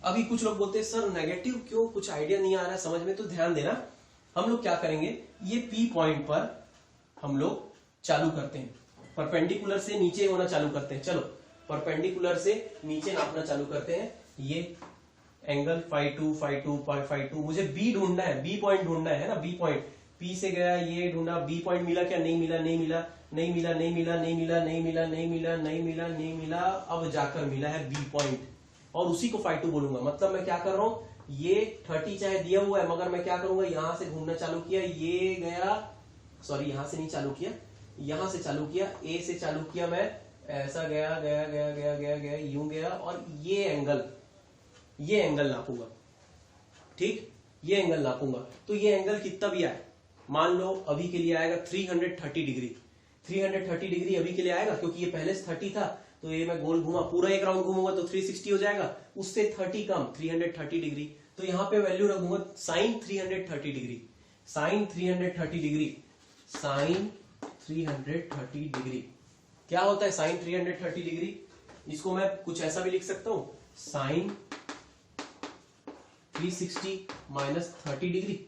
अभी कुछ लोग बोलते हैं सर नेगेटिव क्यों, कुछ आइडिया नहीं आ रहा है समझ में, तो ध्यान देना। हम लोग क्या करेंगे, ये पी पॉइंट पर हम लोग चालू करते हैं, परपेंडिकुलर से नीचे होना चालू करते हैं। चलो परपेंडिकुलर से नीचे नापना चालू करते हैं। ये एंगल φ2 मुझे बी ढूंढना है, बी पॉइंट ढूंढना है ना, बी पॉइंट। पी से गया ये ढूंढा, बी पॉइंट मिला क्या, नहीं मिला, नहीं मिला, नहीं मिला, नहीं मिला, नहीं मिला, नहीं मिला, नहीं मिला, नहीं मिला, नहीं मिला, अब जाकर मिला है बी पॉइंट, और उसी को φ2 बोलूंगा। मतलब मैं क्या कर रहा हूं, ये 30 चाहे दिया हुआ है, मगर मैं क्या करूंगा, यहां से घूमना चालू किया, ये गया, सॉरी यहां से नहीं चालू किया, यहां से चालू किया, ए से चालू किया, मैं ऐसा गया गया गया गया गया गया, यूं गया, और ये एंगल नापूंगा। ठीक, ये एंगल नापूंगा, तो ये एंगल कितना भी आए, मान लो अभी के लिए आएगा 330 डिग्री, 330 डिग्री अभी के लिए आएगा, क्योंकि ये पहले से 30 था, तो ये मैं गोल घूमा, पूरा एक राउंड घूमूंगा तो 360 हो जाएगा, उससे 30 कम 330 डिग्री। तो यहां पे वैल्यू रखूंगा sine 330 degree, sine 330 degree, sine 330 degree. क्या होता है साइन 330 डिग्री, इसको मैं कुछ ऐसा भी लिख सकता हूं, साइन 360 माइनस 30 डिग्री।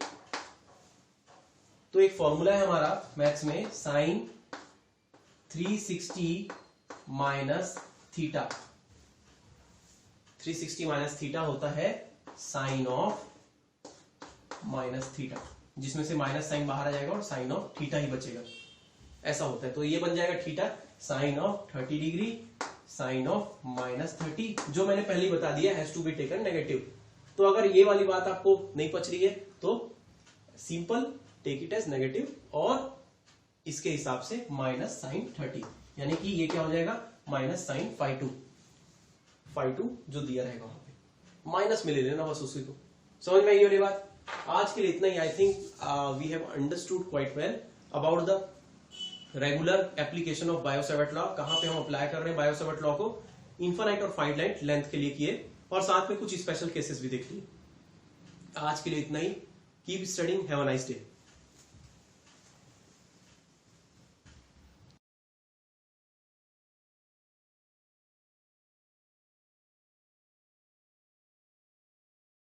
तो एक फॉर्मूला है हमारा मैथ्स में, sine 360 minus theta, 360 minus theta होता है साइन ऑफ माइनस थीटा, जिसमें से माइनस साइन बाहर आ जाएगा और साइन ऑफ थीटा ही बचेगा, ऐसा होता है। तो ये बन जाएगा theta sine of 30 degree, sine of minus 30, जो मैंने पहले ही बता दिया, has to be taken negative. तो अगर ये वाली बात आपको नहीं पच रही है तो simple take it as negative, और इसके हिसाब से माइनस साइन 30, यानी कि ये क्या हो जाएगा, माइनस साइन φ2 जो दिया रहेगा वहां पे माइनस में ले लेना बस उसी को। समझ में आई वाली बात। आज के लिए इतना ही। I think we have understood quite well about the regular application of Biot Savart law. कहां पे हम अप्लाई कर रहे हैं बायो-सैवर्ट लॉ को, इनफाइनाइट और फाइनाइट लेंथ के लिए किए, और साथ में कुछ स्पेशल केसेस भी देख लिए। आज के लिए इतना ही। Keep studying, have a nice day.